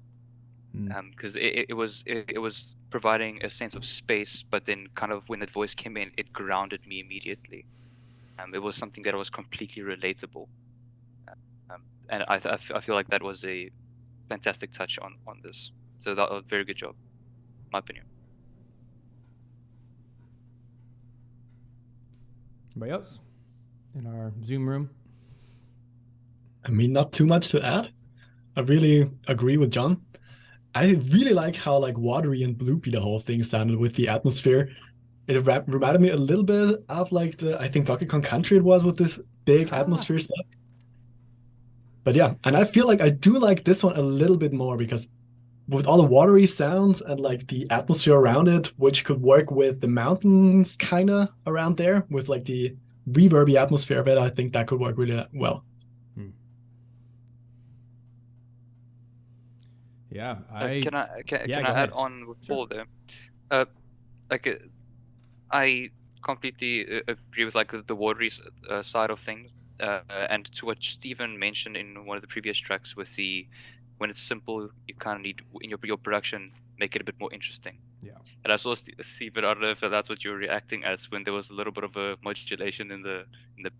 because it was providing a sense of space, but then kind of when the voice came in, it grounded me immediately. It was something that was completely relatable, and I feel like that was a fantastic touch on this. So that was a very good job, in my opinion. Anybody else in our Zoom room? I mean, not too much to add. I really agree with John. I really like how like watery and bloopy the whole thing sounded with the atmosphere. It reminded me a little bit of like I think Donkey Kong Country it was with this big atmosphere stuff. But yeah, and I feel like I do like this one a little bit more because with all the watery sounds and like the atmosphere around it, which could work with the mountains kind of around there with like the reverby atmosphere of it. I think that could work really well. Yeah, can I go add ahead. on with Sure. Paul there? I completely agree with like the watery side of things, and to what Stephen mentioned in one of the previous tracks with the when it's simple, you kind of need in your production make it a bit more interesting. Yeah. And I saw Stephen, I don't know if that's what you were reacting as when there was a little bit of a modulation in the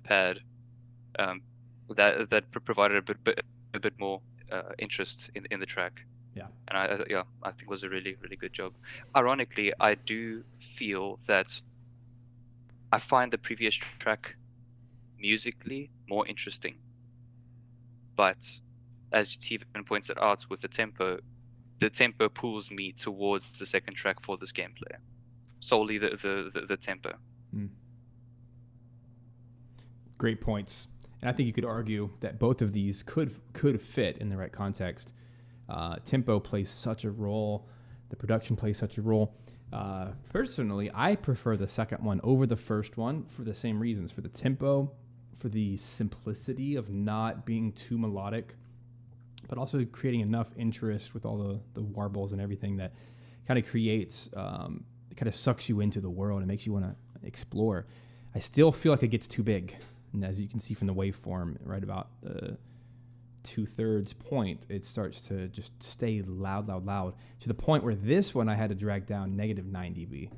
pad, that provided a bit more interest in the track. Yeah. And I think it was a really, really good job. Ironically, I do feel that I find the previous track musically more interesting. But as Stephen pointed out with the tempo pulls me towards the second track for this gameplay. Solely the tempo. Great points. And I think you could argue that both of these could fit in the right context. Tempo plays such a role. The production plays such a role. Personally, I prefer the second one over the first one for the same reasons. For the tempo, for the simplicity of not being too melodic, but also creating enough interest with all the warbles and everything that kind of creates, it kind of sucks you into the world and makes you want to explore. I still feel like it gets too big. And as you can see from the waveform, right about the 2/3 point, it starts to just stay loud, to the point where this one I had to drag down -9 dB,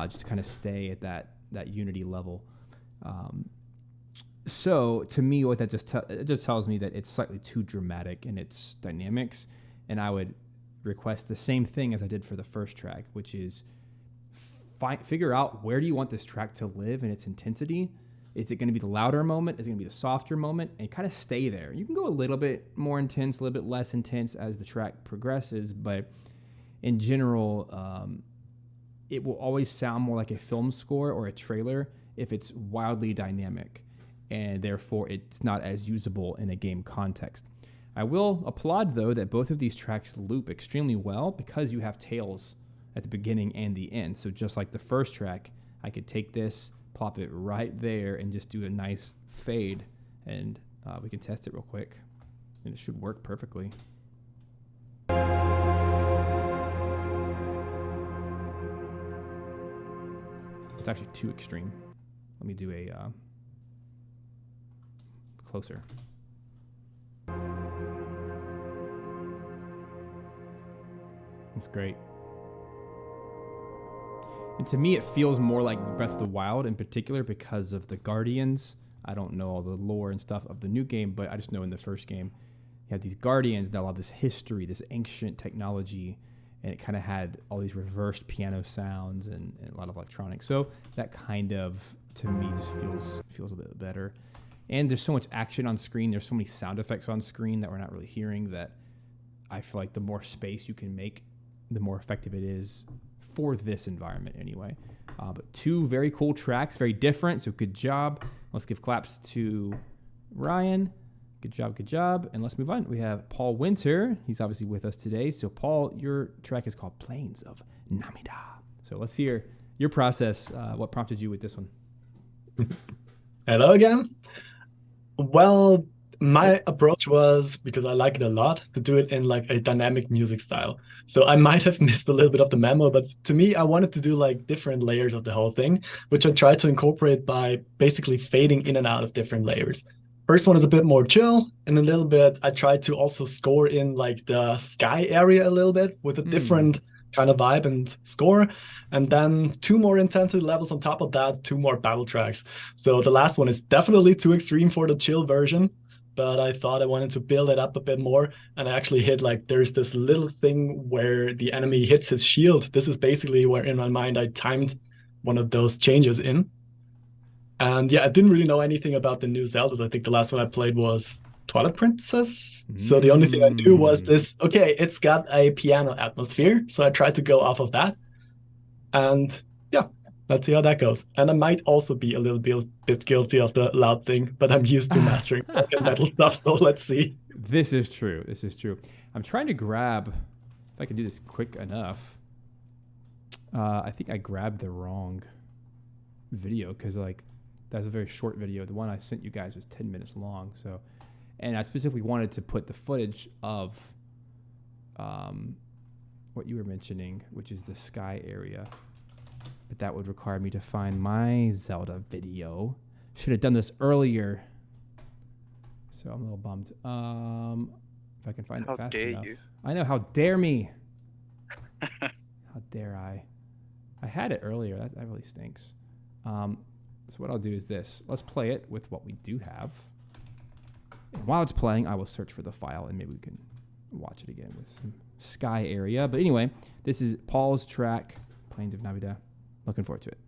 just to kind of stay at that unity level. So to me, what that it just tells me that it's slightly too dramatic in its dynamics, and I would request the same thing as I did for the first track, which is figure out where do you want this track to live in its intensity. Is it going to be the louder moment? Is it going to be the softer moment? And kind of stay there. You can go a little bit more intense, a little bit less intense as the track progresses, but in general, it will always sound more like a film score or a trailer if it's wildly dynamic, and therefore it's not as usable in a game context. I will applaud, though, that both of these tracks loop extremely well because you have tails at the beginning and the end. So just like the first track, I could take this, plop it right there, and just do a nice fade, and we can test it real quick, and it should work perfectly. It's actually too extreme. Let me do a closer. It's great. And to me, it feels more like Breath of the Wild in particular because of the Guardians. I don't know all the lore and stuff of the new game, but I just know in the first game, you had these Guardians that all this history, this ancient technology, and it kind of had all these reversed piano sounds and a lot of electronics. So that kind of, to me, just feels a bit better. And there's so much action on screen. There's so many sound effects on screen that we're not really hearing that I feel like the more space you can make, the more effective it is for this environment anyway. But two very cool tracks, very different, so good job. Let's give claps to Ryan. Good job. And let's move on. We have Paul Winter. He's obviously with us today. So Paul, your track is called Plains of Namida. So let's hear your process. What prompted you with this one? Hello again. Well, my approach was, because I like it a lot, to do it in like a dynamic music style. So I might have missed a little bit of the memo, but to me, I wanted to do like different layers of the whole thing, which I tried to incorporate by basically fading in and out of different layers. First one is a bit more chill, and a little bit, I tried to also score in like the sky area a little bit with a different kind of vibe and score. And then two more intensity levels on top of that, two more battle tracks. So the last one is definitely too extreme for the chill version, but I thought I wanted to build it up a bit more. And I actually hit like, there's this little thing where the enemy hits his shield. This is basically where in my mind I timed one of those changes in. And yeah, I didn't really know anything about the new Zeldas. I think the last one I played was Twilight Princess. So the only thing I knew was this, okay, it's got a piano atmosphere. So I tried to go off of that. And yeah, let's see how that goes. And I might also be a little bit guilty of the loud thing, but I'm used to mastering metal stuff, so let's see. This is true. I'm trying to grab If I can do this quick enough. I think I grabbed the wrong video because like that's a very short video. The one I sent you guys was 10 minutes long. So, and I specifically wanted to put the footage of what you were mentioning, which is the sky area. But that would require me to find my Zelda video. Should have done this earlier. So I'm a little bummed. If I can find it fast enough. You? I know, how dare me? How dare I? I had it earlier. That really stinks. So what I'll do is this. Let's play it with what we do have. And while it's playing, I will search for the file and maybe we can watch it again with some sky area. But anyway, this is Paul's track, Plains of Navidad. Looking forward to it.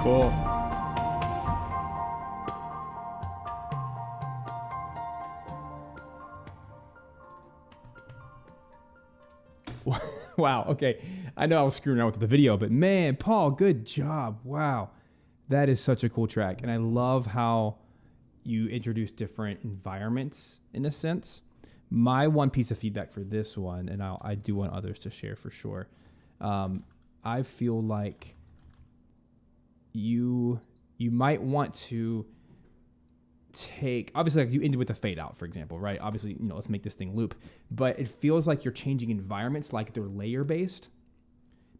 Cool. Wow. Okay. I know I was screwing around with the video, but man, Paul, good job. Wow. That is such a cool track. And I love how you introduce different environments in a sense. My one piece of feedback for this one, and I do want others to share for sure. I feel like you might want to take, obviously, like you ended with the fade out, for example, right? Obviously, let's make this thing loop, but it feels like you're changing environments, like they're layer based,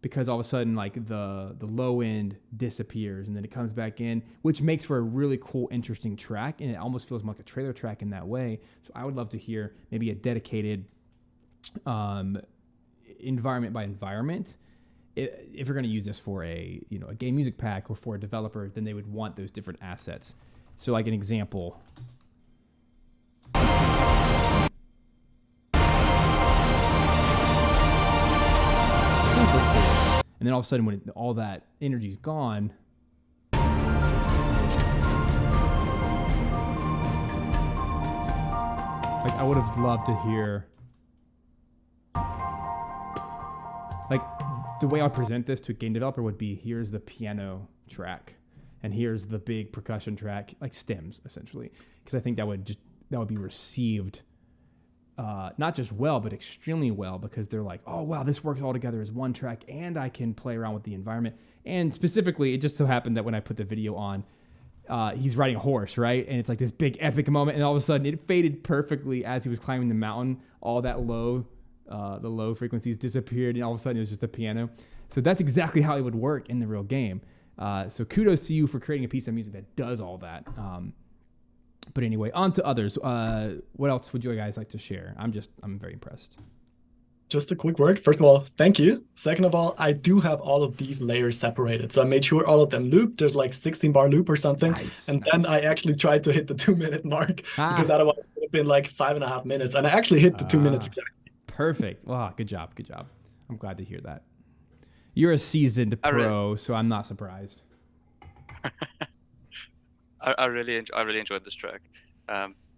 because all of a sudden, like the low end disappears and then it comes back in, which makes for a really cool, interesting track, and it almost feels like a trailer track in that way. So I would love to hear maybe a dedicated environment by environment. If you're going to use this for a game music pack or for a developer, then they would want those different assets. So like an example. Super cool. And then all of a sudden when all that energy is gone, like I would have loved to hear, like the way I present this to a game developer would be, here's the piano track and here's the big percussion track, like stems essentially, because I think that would be received not just well, but extremely well, because they're like, oh wow, this works all together as one track and I can play around with the environment. And specifically, it just so happened that when I put the video on, he's riding a horse, right? And it's like this big epic moment, and all of a sudden it faded perfectly as he was climbing the mountain. All that the low frequencies disappeared, and all of a sudden it was just the piano. So that's exactly how it would work in the real game. So kudos to you for creating a piece of music that does all that. But anyway, on to others. What else would you guys like to share? I'm very impressed. Just a quick word. First of all, thank you. Second of all, I do have all of these layers separated. So I made sure all of them loop. There's like 16 bar loop or something. Nice, and then I actually tried to hit the 2-minute mark because otherwise it would have been like 5.5 minutes, and I actually hit the 2 minutes exactly. Perfect. Wow, good job. I'm glad to hear that. You're a seasoned pro, so I'm not surprised. I really enjoyed this track.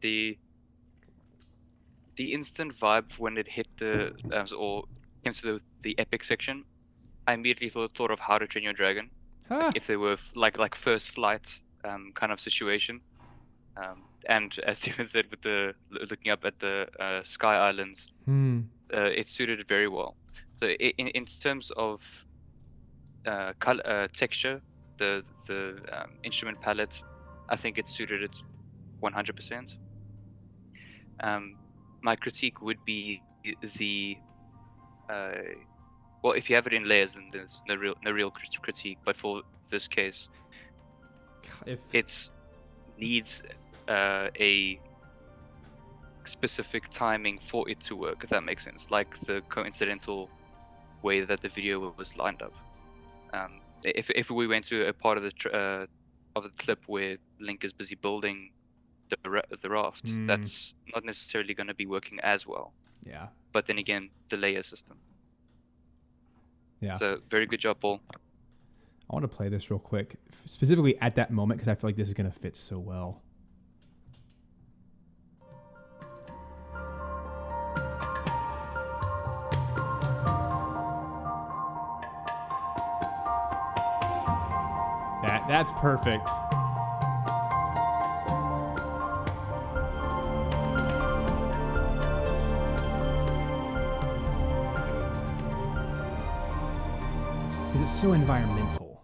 The instant vibe when it hit the or came to the epic section, I immediately thought of How to Train Your Dragon. Like if they were like first flight kind of situation. And as Steven said, with the looking up at the Sky Islands, it suited it very well. So in terms of color, texture, the instrument palette, I think it suited it 100%. My critique would be the well, if you have it in layers, then there's no real critique. But for this case, it needs a specific timing for it to work, if that makes sense. Like the coincidental way that the video was lined up. If we went to a part of the clip where Link is busy building the raft, that's not necessarily going to be working as well. Yeah. But then again, the layer system. Yeah. So very good job, Paul. I want to play this real quick, specifically at that moment, because I feel like this is going to fit so well. That's perfect. Because it's so environmental,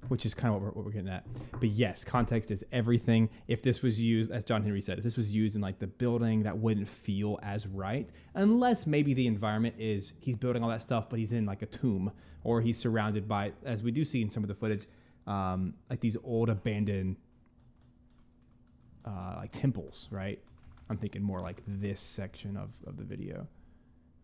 which is kind of what we're getting at. But yes, context is everything. If this was used, as John Henry said, if this was used in like the building, that wouldn't feel as right, unless maybe the environment is he's building all that stuff, but he's in like a tomb, or he's surrounded by, as we do see in some of the footage, like these old abandoned like temples, right? I'm thinking more like this section of the video,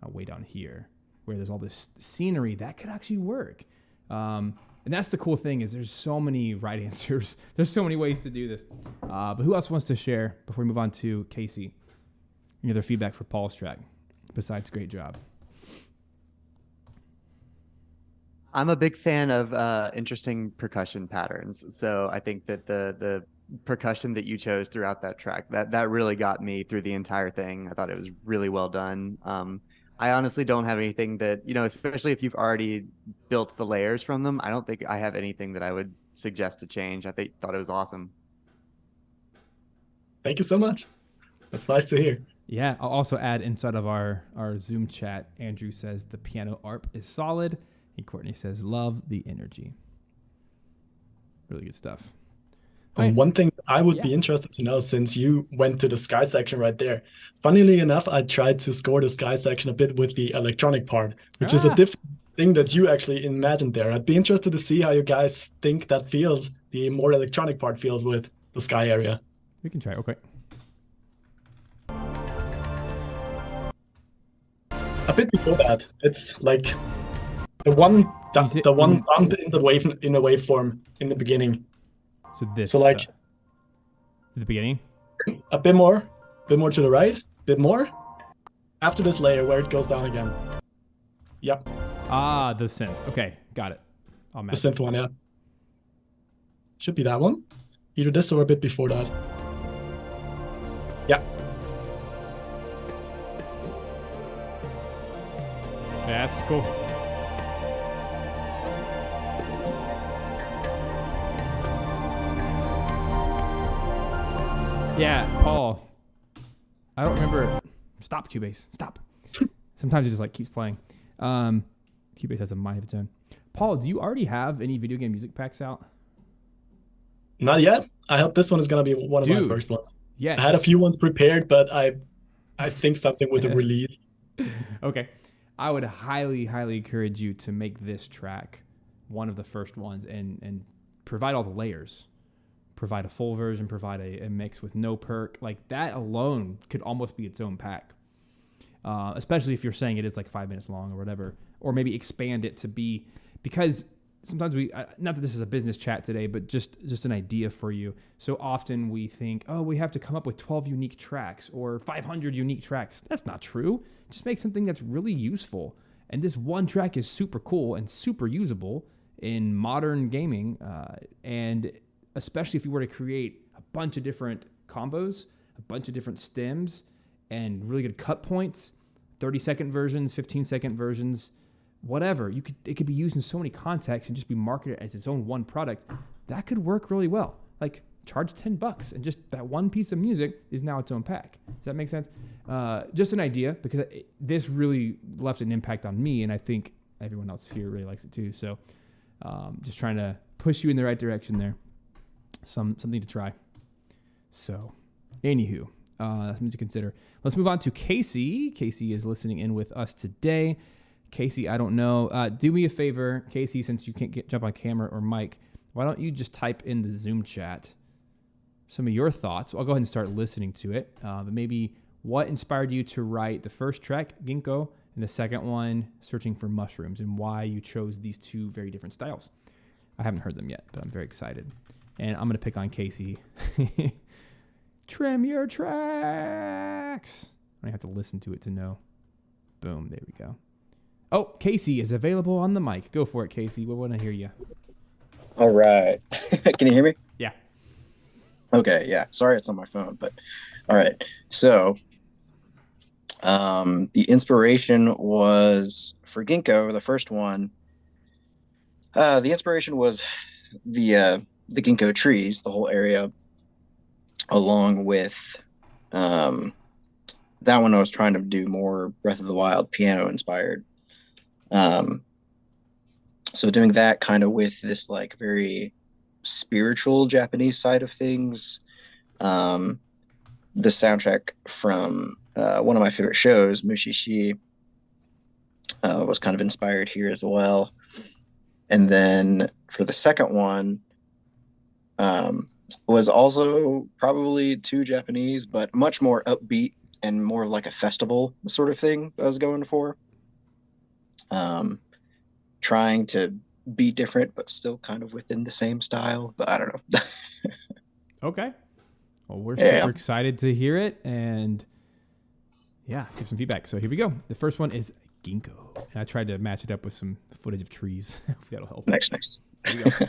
way down here, where there's all this scenery that could actually work. And that's the cool thing, is there's so many right answers. There's so many ways to do this. But who else wants to share before we move on to Casey? Any other feedback for Paul's track besides great job? I'm a big fan of interesting percussion patterns. So I think that the percussion that you chose throughout that track, that really got me through the entire thing. I thought it was really well done. I honestly don't have anything that, especially if you've already built the layers from them, I don't think I have anything that I would suggest to change. Thought it was awesome. Thank you so much. That's nice to hear. Yeah, I'll also add inside of our Zoom chat, Andrew says the piano arp is solid. And Courtney says, love the energy. Really good stuff. One thing I would be interested to know, since you went to the Sky section right there. Funnily enough, I tried to score the Sky section a bit with the electronic part, which is a different thing that you actually imagined there. I'd be interested to see how you guys think that feels, the more electronic part feels with the Sky area. We can try. Okay. A bit before that, it's like the one bump in the waveform in the beginning. So this. So like the beginning. A bit more to the right, bit more. After this layer where it goes down again. Yep. The synth. Okay, got it. The synth one, yeah. Should be that one. Either this or a bit before that. Yeah. That's cool. Yeah, Paul. I don't remember. Stop, Cubase. Stop. Sometimes it just like keeps playing. Cubase has a mind of its own. Paul, do you already have any video game music packs out? Not yet. I hope this one is gonna be one of my first ones. Yes. I had a few ones prepared, but I think something with the release. Okay. I would highly, highly encourage you to make this track one of the first ones and provide all the layers. Provide a full version, provide a mix with no perk. Like that alone could almost be its own pack. Especially if you're saying it is like 5 minutes long or whatever. Or maybe expand it to be, because sometimes not that this is a business chat today, but just an idea for you. So often we think, oh, we have to come up with 12 unique tracks or 500 unique tracks. That's not true. Just make something that's really useful. And this one track is super cool and super usable in modern gaming. And especially if you were to create a bunch of different combos, a bunch of different stems, and really good cut points, 30-second versions, 15-second versions, whatever. It could be used in so many contexts and just be marketed as its own one product. That could work really well. Like, charge $10 and just that one piece of music is now its own pack. Does that make sense? Just an idea, because this really left an impact on me, and I think everyone else here really likes it too. So just trying to push you in the right direction there. Something to try. So, anywho, something to consider. Let's move on to Casey. Casey is listening in with us today. Casey, I don't know. Do me a favor, Casey, since you can't jump on camera or mic, why don't you just type in the Zoom chat some of your thoughts? I'll go ahead and start listening to it. But maybe what inspired you to write the first track, Ginkgo, and the second one, Searching for Mushrooms, and why you chose these two very different styles. I haven't heard them yet, but I'm very excited. And I'm going to pick on Casey. Trim your tracks. I have to listen to it to know. Boom, there we go. Oh, Casey is available on the mic. Go for it, Casey. We want to hear you. All right. Can you hear me? Yeah. Okay, yeah. Sorry it's on my phone, but all right. So the inspiration was for Ginkgo, the first one. The inspiration was the ginkgo trees, the whole area, along with that one I was trying to do more Breath of the Wild piano inspired. So doing that kind of with this like very spiritual Japanese side of things. The soundtrack from one of my favorite shows, Mushishi, was kind of inspired here as well. And then for the second one, was also probably too Japanese, but much more upbeat and more of like a festival sort of thing I was going for. Trying to be different, but still kind of within the same style. But I don't know. Okay. Well, we're super excited to hear it and give some feedback. So here we go. The first one is Ginkgo. And I tried to match it up with some footage of trees. If that'll help. Nice. Here we go.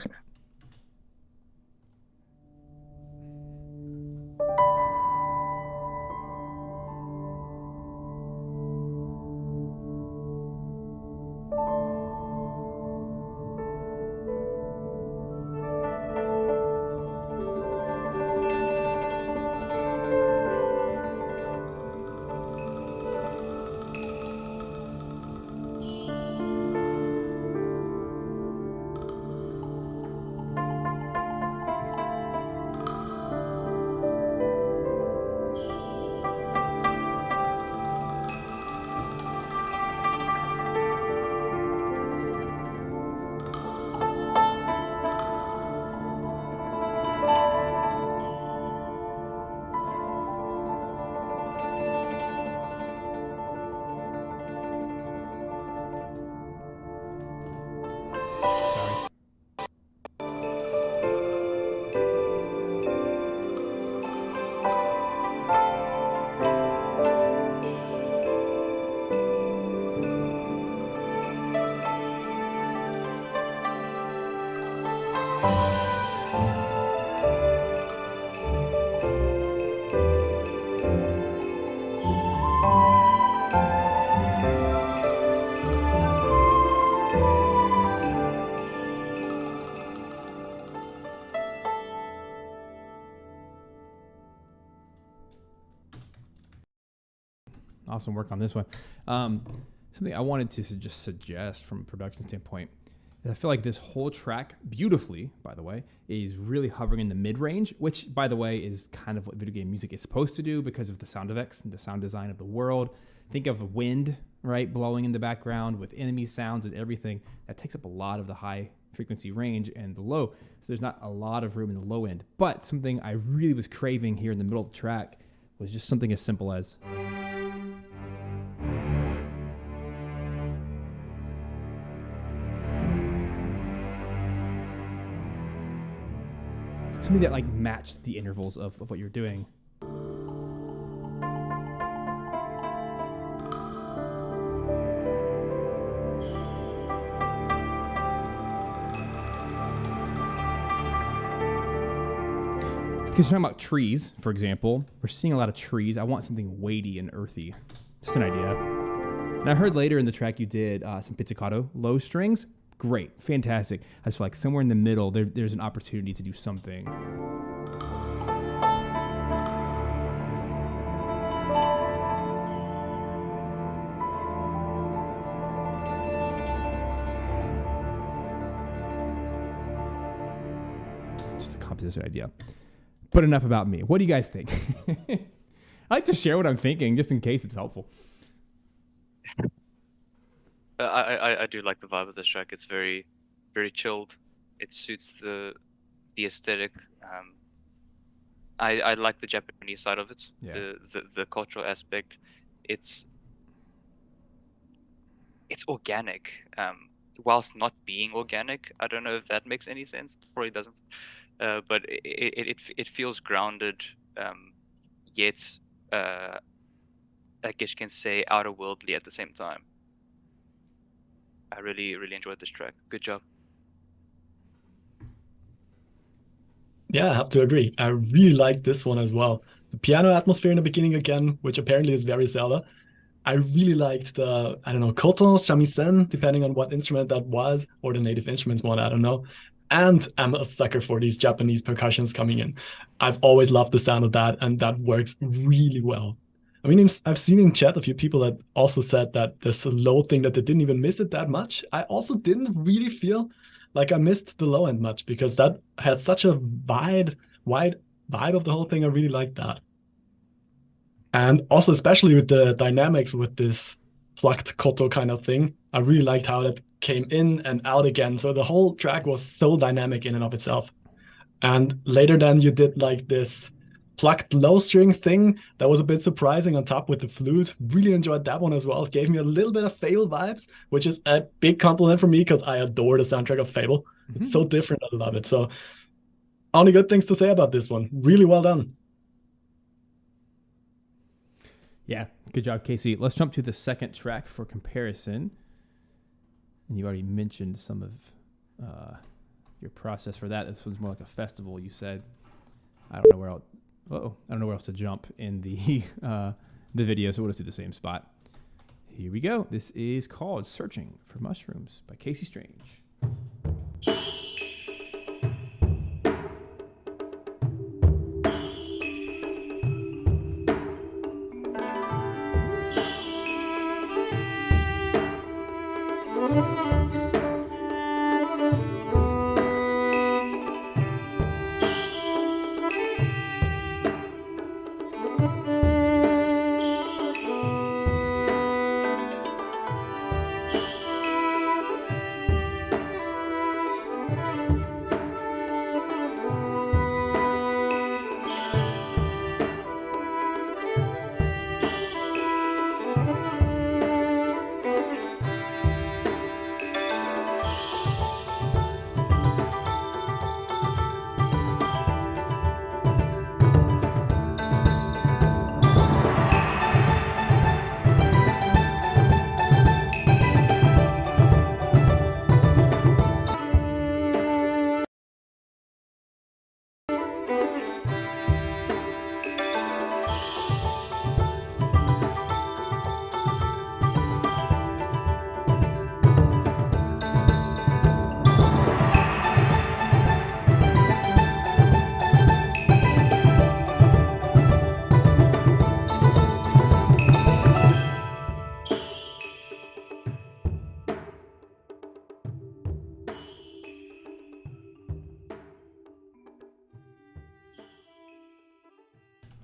Awesome work on this one. Something I wanted to just suggest from a production standpoint is I feel like this whole track, beautifully, by the way, is really hovering in the mid-range, which, by the way, is kind of what video game music is supposed to do because of the sound effects and the sound design of the world. Think of wind, right, blowing in the background with enemy sounds and everything. That takes up a lot of the high frequency range and the low. So there's not a lot of room in the low end. But something I really was craving here in the middle of the track was just something as simple as... something that like matched the intervals of what you're doing. Because you're talking about trees, for example. We're seeing a lot of trees. I want something weighty and earthy. Just an idea. And I heard later in the track you did some pizzicato low strings. Great. Fantastic. I just feel like somewhere in the middle, there's an opportunity to do something. Just a composition idea. But enough about me. What do you guys think? I like to share what I'm thinking, just in case it's helpful. I do like the vibe of this track. It's very, very chilled. It suits the aesthetic. I like the Japanese side of it. Yeah. The cultural aspect. It's organic. Whilst not being organic, I don't know if that makes any sense. Probably doesn't. But it feels grounded, yet I guess you can say outer worldly at the same time. I really, really enjoyed this track. Good job. Yeah, I have to agree. I really like this one as well. The piano atmosphere in the beginning again, which apparently is very Zelda. I really liked the, I don't know, koto, shamisen, depending on what instrument that was, or the native instruments one, I don't know. And I'm a sucker for these Japanese percussions coming in. I've always loved the sound of that, and that works really well. I mean, I've seen in chat a few people that also said that this low thing, that they didn't even miss it that much. I also didn't really feel like I missed the low end much, because that had such a wide vibe of the whole thing. I really liked that. And also, especially with the dynamics with this plucked koto kind of thing, I really liked how that came in and out again. So the whole track was so dynamic in and of itself. And later then you did like this plucked low string thing that was a bit surprising on top with the flute. Really enjoyed that one as well. It gave me a little bit of Fable vibes, which is a big compliment for me because I adore the soundtrack of Fable. It's so different. I love it. So only good things to say about this one. Really well done. Yeah, good job, Casey. Let's jump to the second track for comparison. And you already mentioned some of your process for that. This one's more like a festival, you said. I don't know where else. I don't know where else to jump in the video, so we'll just do the same spot. Here we go. This is called "Searching for Mushrooms" by Casey Strange.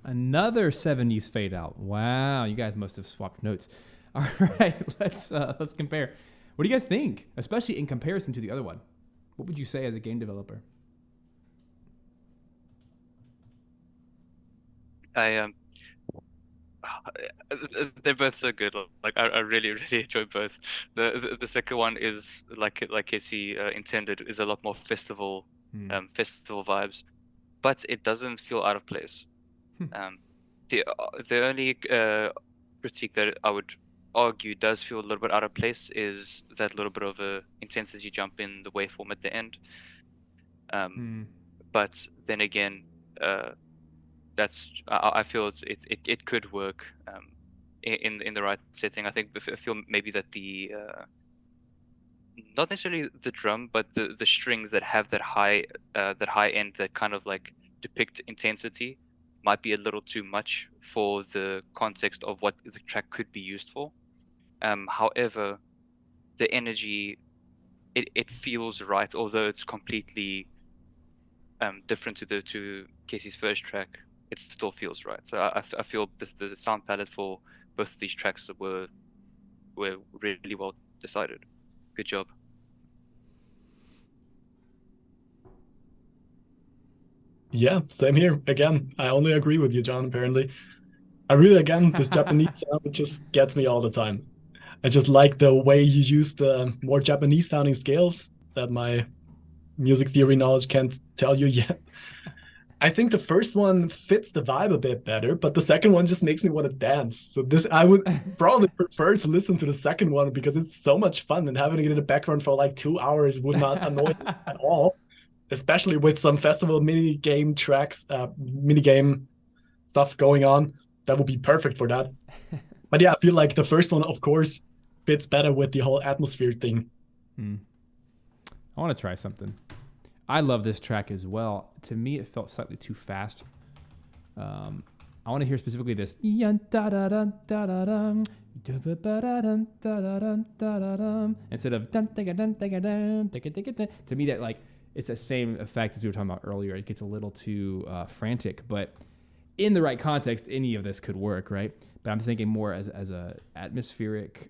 Another 70s fade out. Wow, you guys must have swapped notes. All right, let's compare. What do you guys think, especially in comparison to the other one? What would you say as a game developer? They're both so good. Like I really enjoy both. The second one is like Casey intended, is a lot more festival vibes. but it doesn't feel out of place. The only critique that I would argue does feel a little bit out of place is that little bit of a intensity jump in the waveform at the end. But then again, I feel it could work in the right setting. I feel maybe that the not necessarily the drum, but the strings that have that high end that kind of like depict intensity might be a little too much for the context of what the track could be used for. However, the energy, it feels right, although it's completely different to Casey's first track. It still feels right. So I feel the sound palette for both of these tracks were really well decided. Good job. Yeah, same here. Again, I only agree with you, John, apparently. I really, again, this Japanese sound, it just gets me all the time. I just like the way you use the more Japanese sounding scales that my music theory knowledge can't tell you yet. I think the first one fits the vibe a bit better, but the second one just makes me want to dance. So I would probably prefer to listen to the second one because it's so much fun, and having it in the background for like 2 hours would not annoy me at all, especially with some festival mini game tracks, mini game stuff going on. That would be perfect for that. But yeah, I feel like the first one, of course, fits better with the whole atmosphere thing. I want to try something. I love this track as well. To me, it felt slightly too fast. I want to hear specifically this. Instead of to me, that like it's the same effect as we were talking about earlier. It gets a little too frantic, but in the right context, any of this could work, right? But I'm thinking more as a atmospheric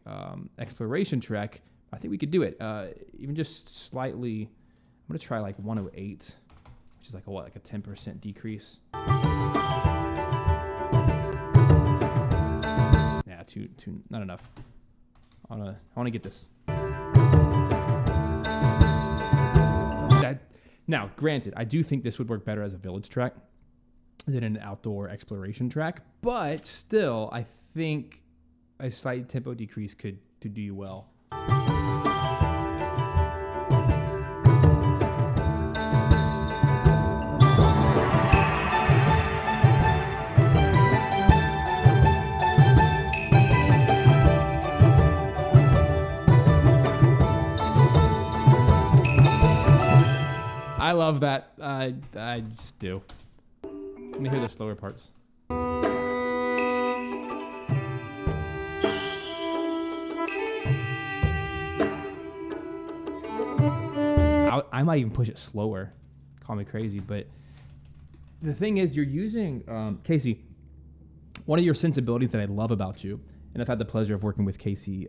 exploration track. I think we could do it. Even just slightly. I'm gonna try like 108, which is like a 10% decrease. Yeah, too not enough. I wanna get this. Now, granted, I do think this would work better as a village track than an outdoor exploration track, but still, I think a slight tempo decrease could do you well. I love that. I just do. Let me hear the slower parts. I might even push it slower. Call me crazy, but the thing is, you're using Casey. One of your sensibilities that I love about you, and I've had the pleasure of working with Casey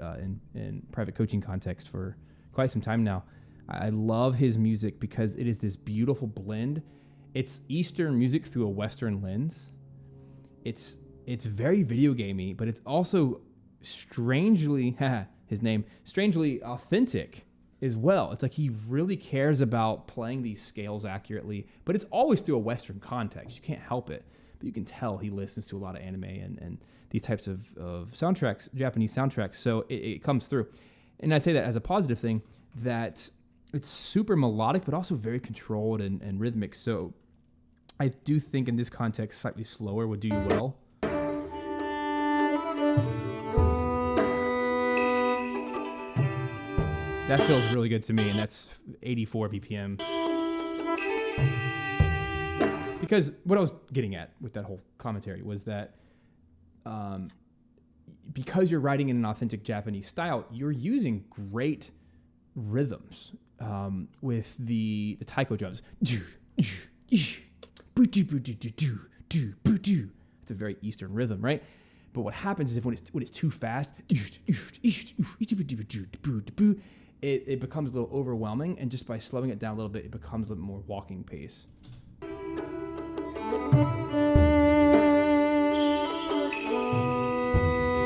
in private coaching context for quite some time now. I love his music because it is this beautiful blend. It's Eastern music through a Western lens. It's very video gamey, but it's also strangely authentic as well. It's like he really cares about playing these scales accurately, but it's always through a Western context. You can't help it, but you can tell he listens to a lot of anime and these types of soundtracks, Japanese soundtracks. So it comes through. And I say that as a positive thing, that it's super melodic, but also very controlled and rhythmic. So I do think in this context, slightly slower would do you well. That feels really good to me, and that's 84 BPM. Because what I was getting at with that whole commentary was that because you're writing in an authentic Japanese style, you're using great rhythms with the taiko drums. It's a very Eastern rhythm, right? But what happens is when it's too fast, it becomes a little overwhelming, and just by slowing it down a little bit, it becomes a little more walking pace.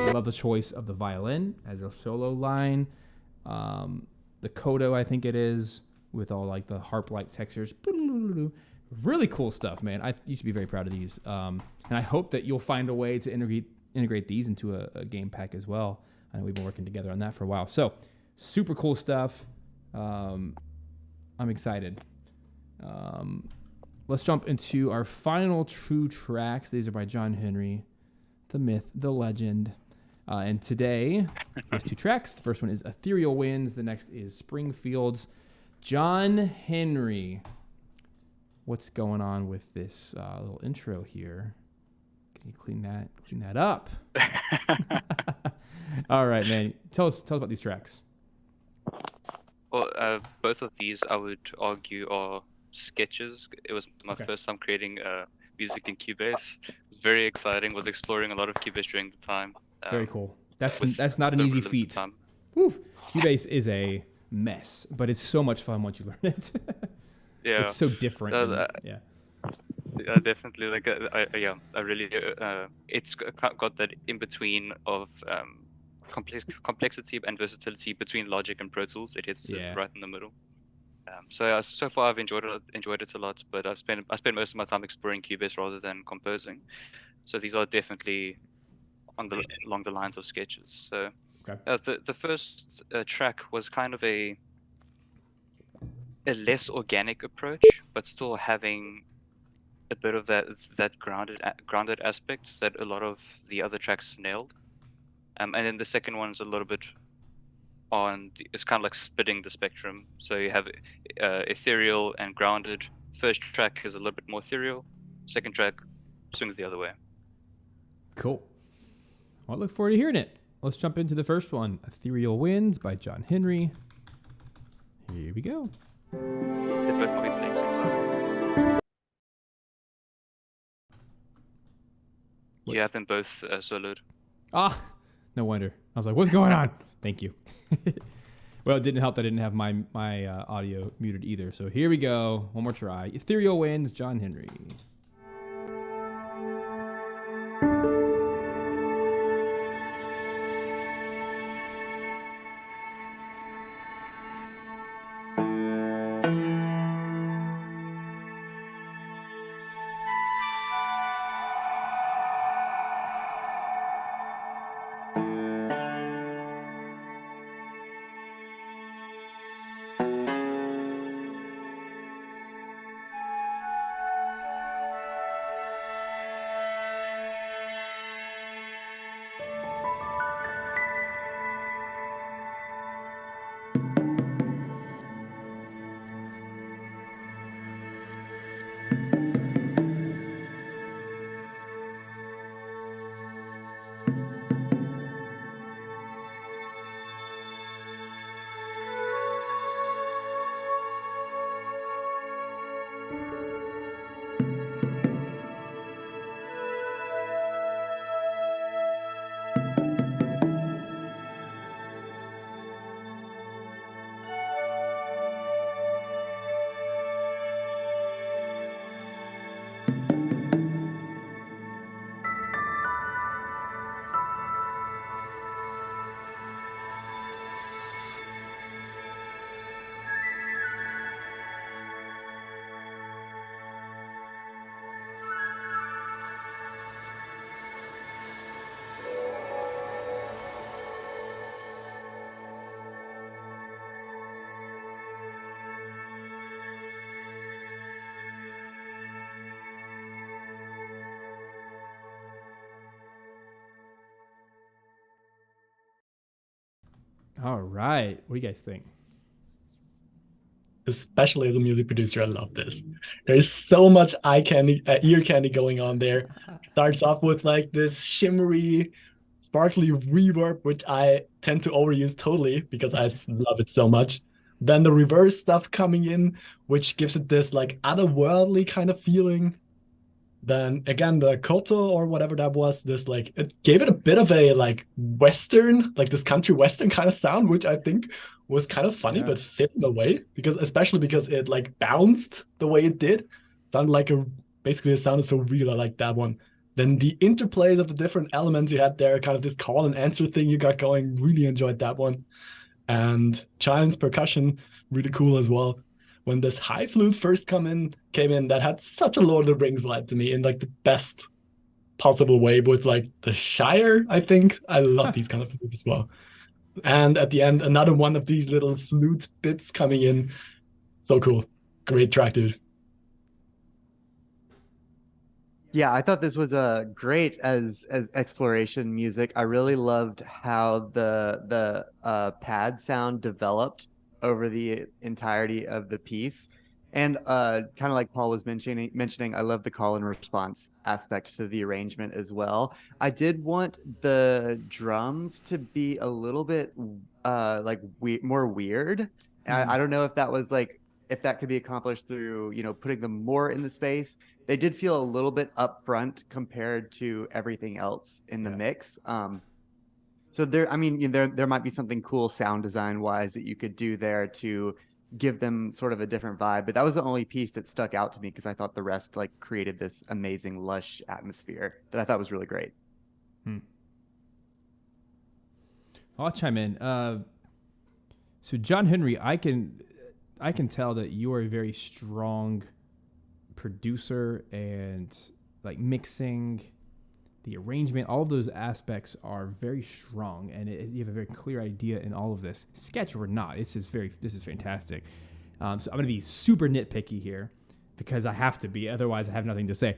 I love the choice of the violin as a solo line. The kodo, I think it is, with all like the harp-like textures. Really cool stuff, man. You should be very proud of these. And I hope that you'll find a way to integrate these into a game pack as well. I know we've been working together on that for a while. So super cool stuff. I'm excited. Let's jump into our final true tracks. These are by John Henry, the myth, the legend. And today, there's 2 tracks. The first one is Ethereal Winds. The next is Springfields. John Henry, what's going on with this little intro here? Can you clean that up? All right, man. Tell us about these tracks. Well, both of these I would argue are sketches. It was my first time creating music in Cubase. It was very exciting. Was exploring a lot of Cubase during the time. Very cool. That's not an easy feat. Woo. Cubase is a mess, but it's so much fun once you learn it. Yeah, it's so different. Yeah, definitely. Like, I really, it's got that in between of complexity and versatility between Logic and Pro Tools. It hits right in the middle. So far I've enjoyed it a lot, but I spent most of my time exploring Cubase rather than composing. So these are definitely along the lines of sketches. So the first track was kind of a less organic approach, but still having a bit of that grounded aspect that a lot of the other tracks nailed. And then the second one is a little bit it's kind of like splitting the spectrum. So you have ethereal and grounded. First track is a little bit more ethereal. Second track swings the other way. Cool. Well, I look forward to hearing it. Let's jump into the first one, Ethereal Winds by John Henry. Here we go. They both might be playing sometime. You have them both soloed. Ah, no wonder. I was like, what's going on? Thank you. Well, it didn't help that I didn't have my audio muted either. So here we go. One more try. Ethereal Winds, John Henry. All right. What do you guys think? Especially as a music producer, I love this. There's so much ear candy going on there. Starts off with like this shimmery, sparkly reverb, which I tend to overuse totally because I love it so much. Then the reverse stuff coming in, which gives it this like otherworldly kind of feeling. Then again, the koto or whatever that was, this like it gave it a bit of a like western, like this country western kind of sound, which I think was kind of funny, but fit in a way especially because it like bounced the way it did. Sounded like basically it sounded so real. I like that one. Then the interplays of the different elements you had there, kind of this call and answer thing you got going, really enjoyed that one. And chimes, percussion, really cool as well. when this high flute first came in, that had such a Lord of the Rings vibe to me in like the best possible way with like the Shire, I think. I love these kind of flutes as well. And at the end, another one of these little flute bits coming in. So cool. Great track, dude. Yeah, I thought this was great as exploration music. I really loved how the pad sound developed over the entirety of the piece. And kind of like Paul was mentioning, I love the call and response aspect to the arrangement as well. I did want the drums to be a little bit like more weird. I don't know if that was like if that could be accomplished through, putting them more in the space. They did feel a little bit upfront compared to everything else in the mix. So there might be something cool sound design wise that you could do there to give them sort of a different vibe. But that was the only piece that stuck out to me because I thought the rest like created this amazing lush atmosphere that I thought was really great. I'll chime in. So John Henry, I can tell that you are a very strong producer, and like mixing, the arrangement, all of those aspects are very strong, and you have a very clear idea in all of this. Sketch or not, this is fantastic. So I'm going to be super nitpicky here because I have to be, otherwise I have nothing to say.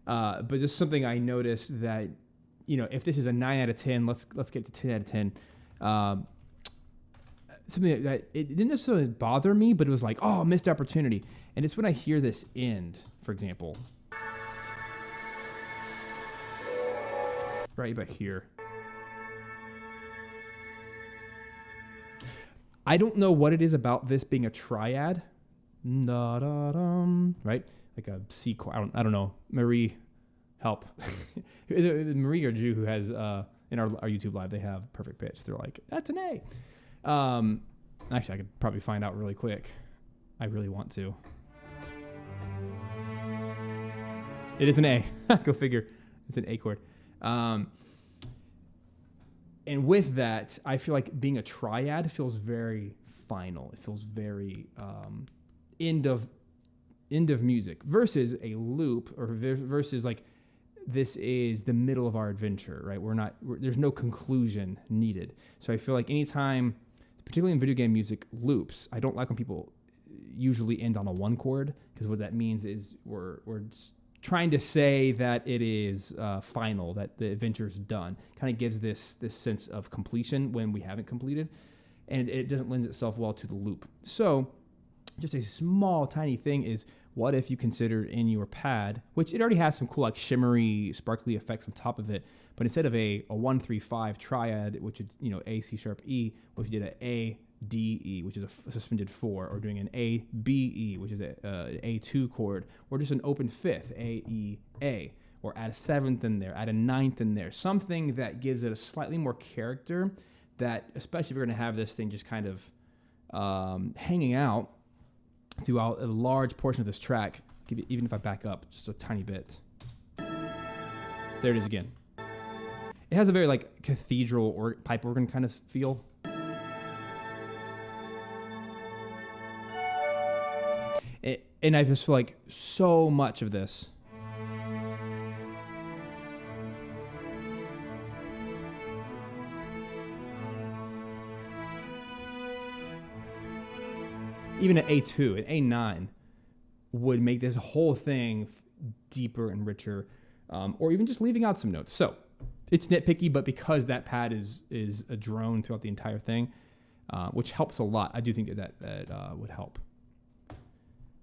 But just something I noticed that, if this is a 9 out of 10, let's get to 10 out of 10. Something that it didn't necessarily bother me, but it was like, oh, missed opportunity. And it's when I hear this end, for example, right about here. I don't know what it is about this being a triad, right? Like a C chord. I don't know. Marie, help. Is it Marie or Drew who has in our YouTube live? They have perfect pitch. They're like, that's an A. Actually, I could probably find out really quick. I really want to. It is an A. Go figure. It's an A chord. And with that, I feel like being a triad feels very final. It feels very end of music versus a loop, or versus like this is the middle of our adventure, right? There's no conclusion needed. So I feel like anytime, particularly in video game music, loops, I don't like when people usually end on a one chord, because what that means is we're trying to say that it is final, that the adventure's done. Kind of gives this sense of completion when we haven't completed, and it doesn't lend itself well to the loop. So just a small, tiny thing is, what if you considered in your pad, which it already has some cool, like shimmery, sparkly effects on top of it, but instead of a 1-3-5 triad, which is A, C sharp, E, what if you did an A, D, E, which is a suspended 4, or doing an A, B, E, which is an A2 chord, or just an open fifth, A, E, A, or add a 7th in there, add a 9th in there, something that gives it a slightly more character, that especially if you're going to have this thing just kind of hanging out throughout a large portion of this track, even if I back up just a tiny bit. There it is again. It has a very like cathedral or pipe organ kind of feel. And I just feel like so much of this even an A2, an A9 would make this whole thing deeper and richer, or even just leaving out some notes. So it's nitpicky, but because that pad is a drone throughout the entire thing, which helps a lot, I do think that would help.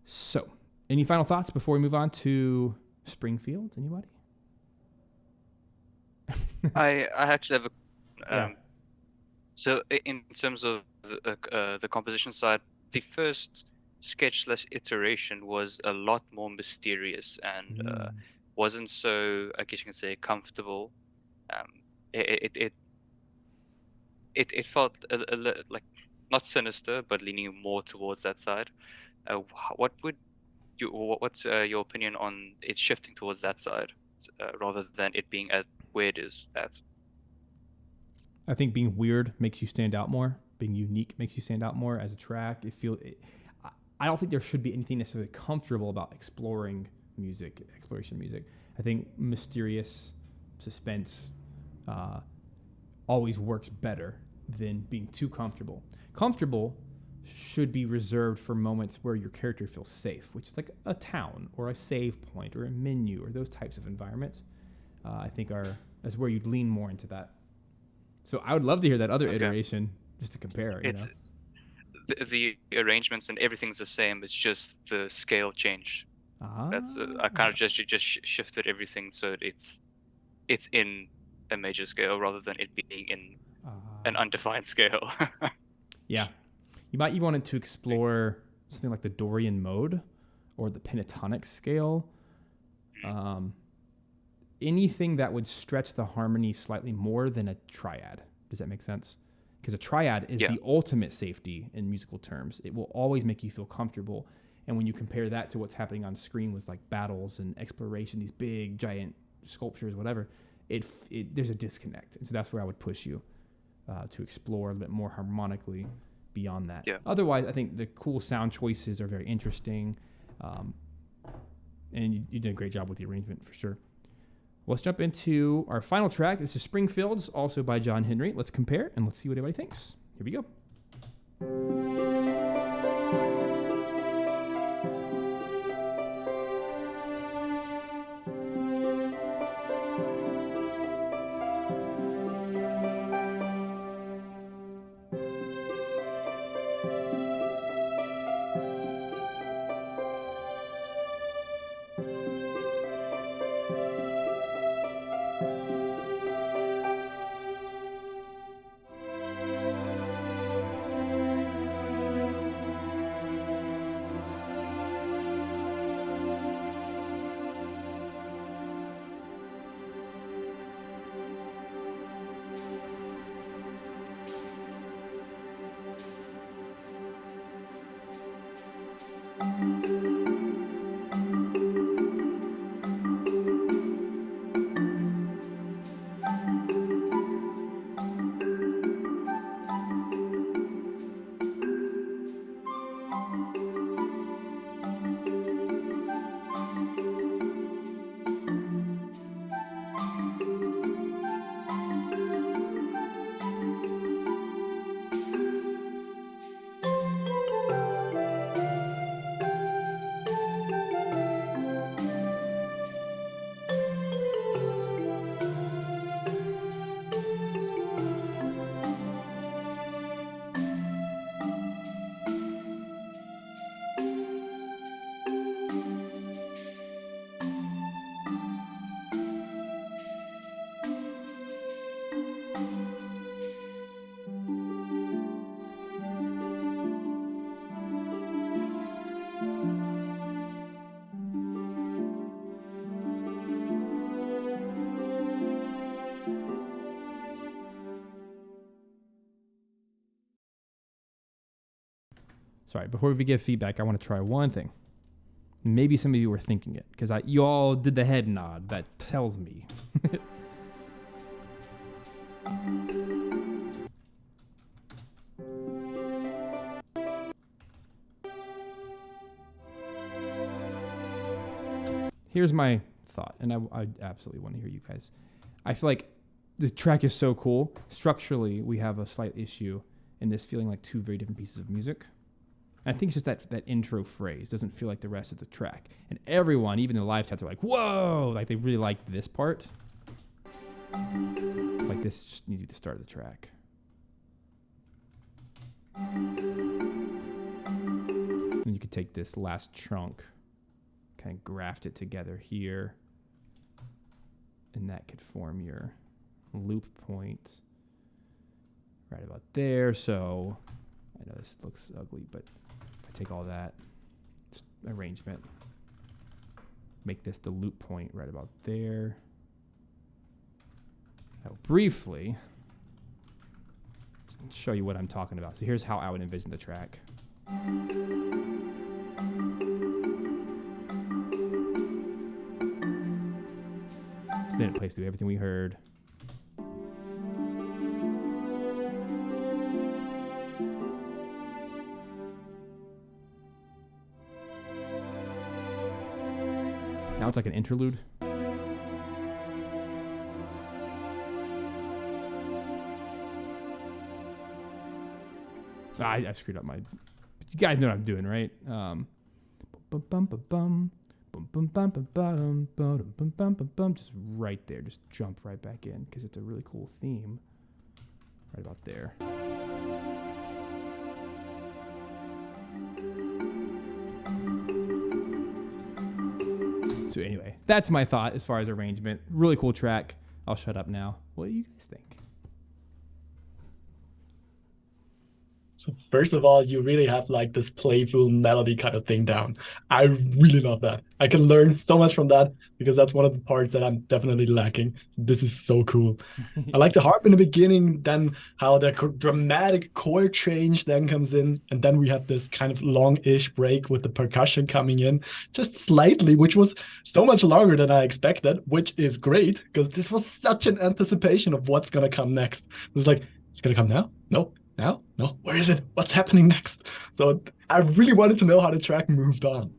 So, any final thoughts before we move on to Springfield? Anybody? I actually have a. So in terms of the composition side, the first sketch/iteration was a lot more mysterious and wasn't so, I guess you can say, comfortable. It felt like not sinister, but leaning more towards that side. What's your opinion on it shifting towards that side rather than it being as where it is at? I think being weird makes you stand out more. Being unique makes you stand out more as a track. I don't think there should be anything necessarily comfortable about exploration music. I think mysterious suspense always works better than being too comfortable. Comfortable should be reserved for moments where your character feels safe, which is like a town or a save point or a menu or those types of environments. I think is where you'd lean more into that. So I would love to hear that other iteration just to compare. It's the arrangements and everything's the same. It's just the scale change. That's I kind of just shifted everything so it's in a major scale rather than it being in an undefined scale. Yeah, you might even want to explore something like the Dorian mode or the pentatonic scale. Anything that would stretch the harmony slightly more than a triad. Does that make sense? Because a triad is the ultimate safety in musical terms. It will always make you feel comfortable. And when you compare that to what's happening on screen with like battles and exploration, these big giant sculptures, whatever, there's a disconnect. And so that's where I would push you to explore a little bit more harmonically beyond that. Yeah. Otherwise, I think the cool sound choices are very interesting. And you did a great job with the arrangement for sure. Let's jump into our final track. This is Springfields, also by John Henry. Let's compare and let's see what everybody thinks. Here we go. Sorry, before we give feedback, I want to try one thing. Maybe some of you were thinking it, because you all did the head nod. That tells me. Here's my thought, and I absolutely want to hear you guys. I feel like the track is so cool. Structurally, we have a slight issue in this feeling like two very different pieces of music. And I think it's just that intro phrase doesn't feel like the rest of the track. And everyone, even in the live chat, they're like, whoa! Like, they really liked this part. Like, this just needs to be the start of the track. And you could take this last chunk, kind of graft it together here. And that could form your loop point right about there. So, I know this looks ugly, but take all that arrangement, make this the loop point right about there. Now, briefly show you what I'm talking about. So here's how I would envision the track. So then it plays through everything we heard. Now it's like an interlude. I screwed up my... You guys know what I'm doing, right? Just right there. Just jump right back in because it's a really cool theme. Right about there. So anyway, that's my thought as far as arrangement. Really cool track. I'll shut up now. What do you guys think? So first of all, you really have like this playful melody kind of thing down. I really love that. I can learn so much from that because that's one of the parts that I'm definitely lacking. This is so cool. I like the harp in the beginning, then how the dramatic chord change then comes in, and then we have this kind of long-ish break with the percussion coming in just slightly, which was so much longer than I expected, which is great because this was such an anticipation of what's gonna come next. It was like, it's gonna come now? No. Now? No. Where is it? What's happening next? So I really wanted to know how the track moved on.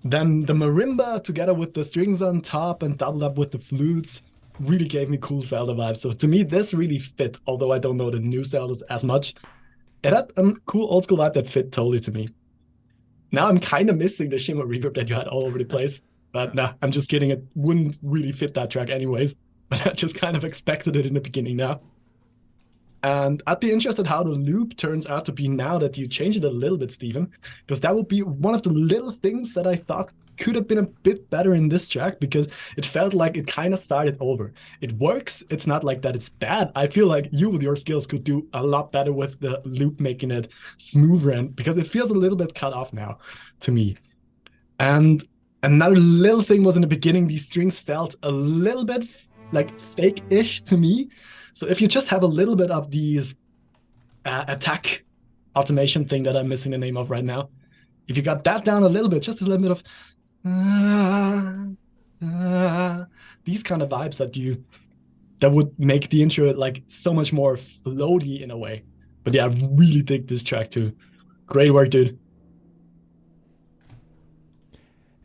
Then the marimba together with the strings on top and doubled up with the flutes really gave me cool Zelda vibes. So to me, this really fit, although I don't know the new Zeldas as much. It had a cool old school vibe that fit totally to me. Now I'm kind of missing the shimmer reverb that you had all over the place. But nah, I'm just kidding. It wouldn't really fit that track anyways. But I just kind of expected it in the beginning now. And I'd be interested how the loop turns out to be now that you change it a little bit, Steven, because that would be one of the little things that I thought could have been a bit better in this track because it felt like it kind of started over. It works. It's not like that it's bad. I feel like you with your skills could do a lot better with the loop, making it smoother, and because it feels a little bit cut off now to me. And another little thing was in the beginning, these strings felt a little bit like fake-ish to me. So if you just have a little bit of these attack automation thing that I'm missing the name of right now, if you got that down a little bit, just a little bit of these kind of vibes that would make the intro like so much more floaty in a way. But yeah, I really dig this track too. Great work, dude.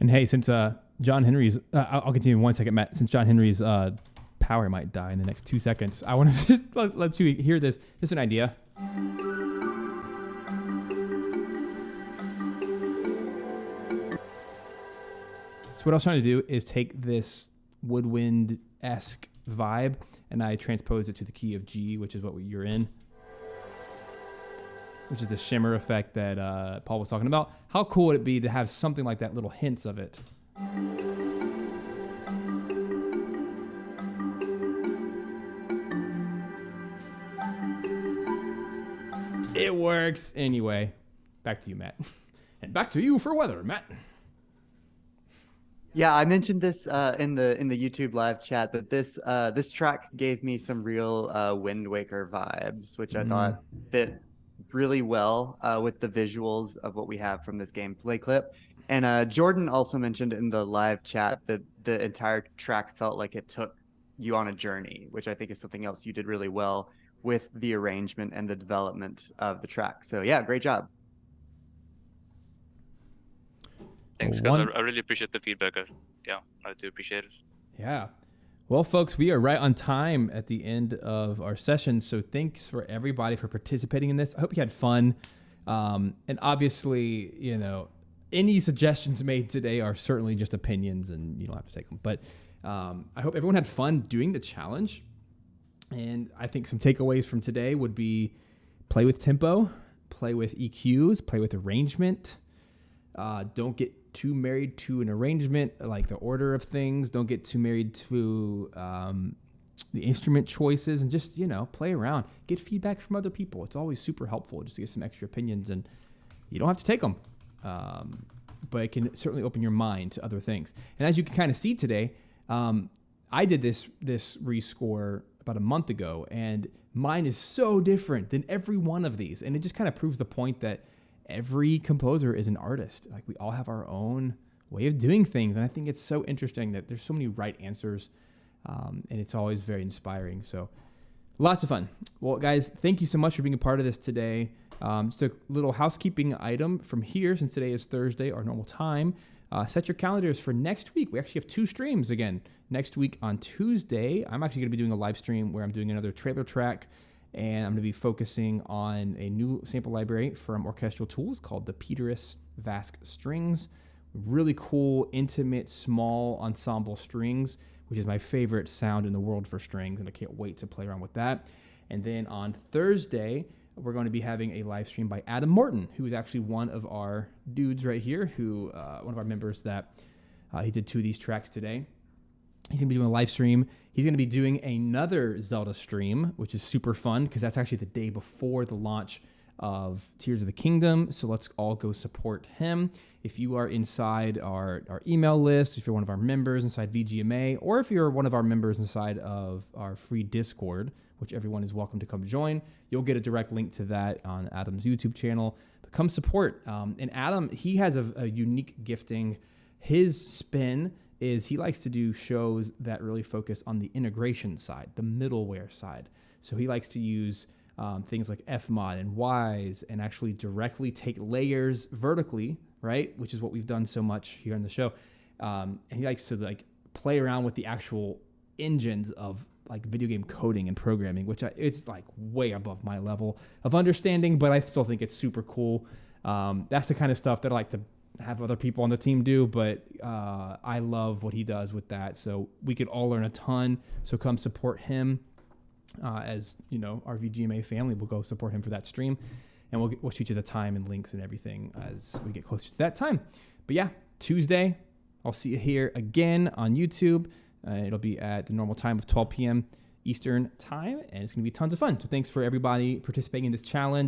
And hey, since John Henry's, I'll continue in 1 second, Matt. Since John Henry's power might die in the next 2 seconds, I want to just let you hear this. Just an idea. So what I was trying to do is take this woodwind-esque vibe and I transposed it to the key of G, which is what you're in, which is the shimmer effect that Paul was talking about. How cool would it be to have something like that, little hints of it? It works. Anyway, back to you, Matt. And back to you for weather, Matt. Yeah, I mentioned this in the YouTube live chat, but this track gave me some real Wind Waker vibes, which I thought fit really well with the visuals of what we have from this gameplay clip. And Jordan also mentioned in the live chat that the entire track felt like it took you on a journey, which I think is something else you did really well with the arrangement and the development of the track. So yeah, great job. Thanks, guys. I really appreciate the feedback. Yeah, I do appreciate it. Yeah. Well, folks, we are right on time at the end of our session. So thanks for everybody for participating in this. I hope you had fun. And obviously, you know, any suggestions made today are certainly just opinions and you don't have to take them. But I hope everyone had fun doing the challenge. And I think some takeaways from today would be play with tempo, play with EQs, play with arrangement. Don't get too married to an arrangement, like the order of things. Don't get too married to the instrument choices, and just, you know, play around. Get feedback from other people. It's always super helpful just to get some extra opinions, and you don't have to take them. But it can certainly open your mind to other things. And as you can kind of see today, I did this rescore about a month ago, and mine is so different than every one of these. And it just kind of proves the point that every composer is an artist. Like, we all have our own way of doing things. And I think it's so interesting that there's so many right answers. And it's always very inspiring. So lots of fun. Well, guys, thank you so much for being a part of this today. Just a little housekeeping item from here, since today is Thursday, our normal time. Set your calendars for next week. We actually have 2 streams again. Next week on Tuesday, I'm actually going to be doing a live stream where I'm doing another trailer track, and I'm going to be focusing on a new sample library from Orchestral Tools called the Peterus Vasc Strings. Really cool, intimate, small ensemble strings, which is my favorite sound in the world for strings, and I can't wait to play around with that. And then on Thursday, we're going to be having a live stream by Adam Morton, who is actually one of our dudes right here, who one of our members that he did 2 of these tracks today. He's going to be doing a live stream. He's going to be doing another Zelda stream, which is super fun because that's actually the day before the launch of Tears of the Kingdom. So let's all go support him. If you are inside our email list, if you're one of our members inside VGMA, or if you're one of our members inside of our free Discord, which everyone is welcome to come join, you'll get a direct link to that on Adam's YouTube channel. But come support. And Adam, he has a unique gifting. His spin is he likes to do shows that really focus on the integration side, the middleware side. So he likes to use things like Fmod and Wise and actually directly take layers vertically, right? Which is what we've done so much here on the show. And he likes to like play around with the actual engines of like video game coding and programming, which it's like way above my level of understanding, but I still think it's super cool. That's the kind of stuff that I like to have other people on the team do, but I love what he does with that. So we could all learn a ton. So come support him. As you know, our VGMA family will go support him for that stream, and we'll shoot you the time and links and everything as we get closer to that time. But yeah, Tuesday, I'll see you here again on YouTube. It'll be at the normal time of 12 p.m. Eastern time, and it's going to be tons of fun. So thanks for everybody participating in this challenge.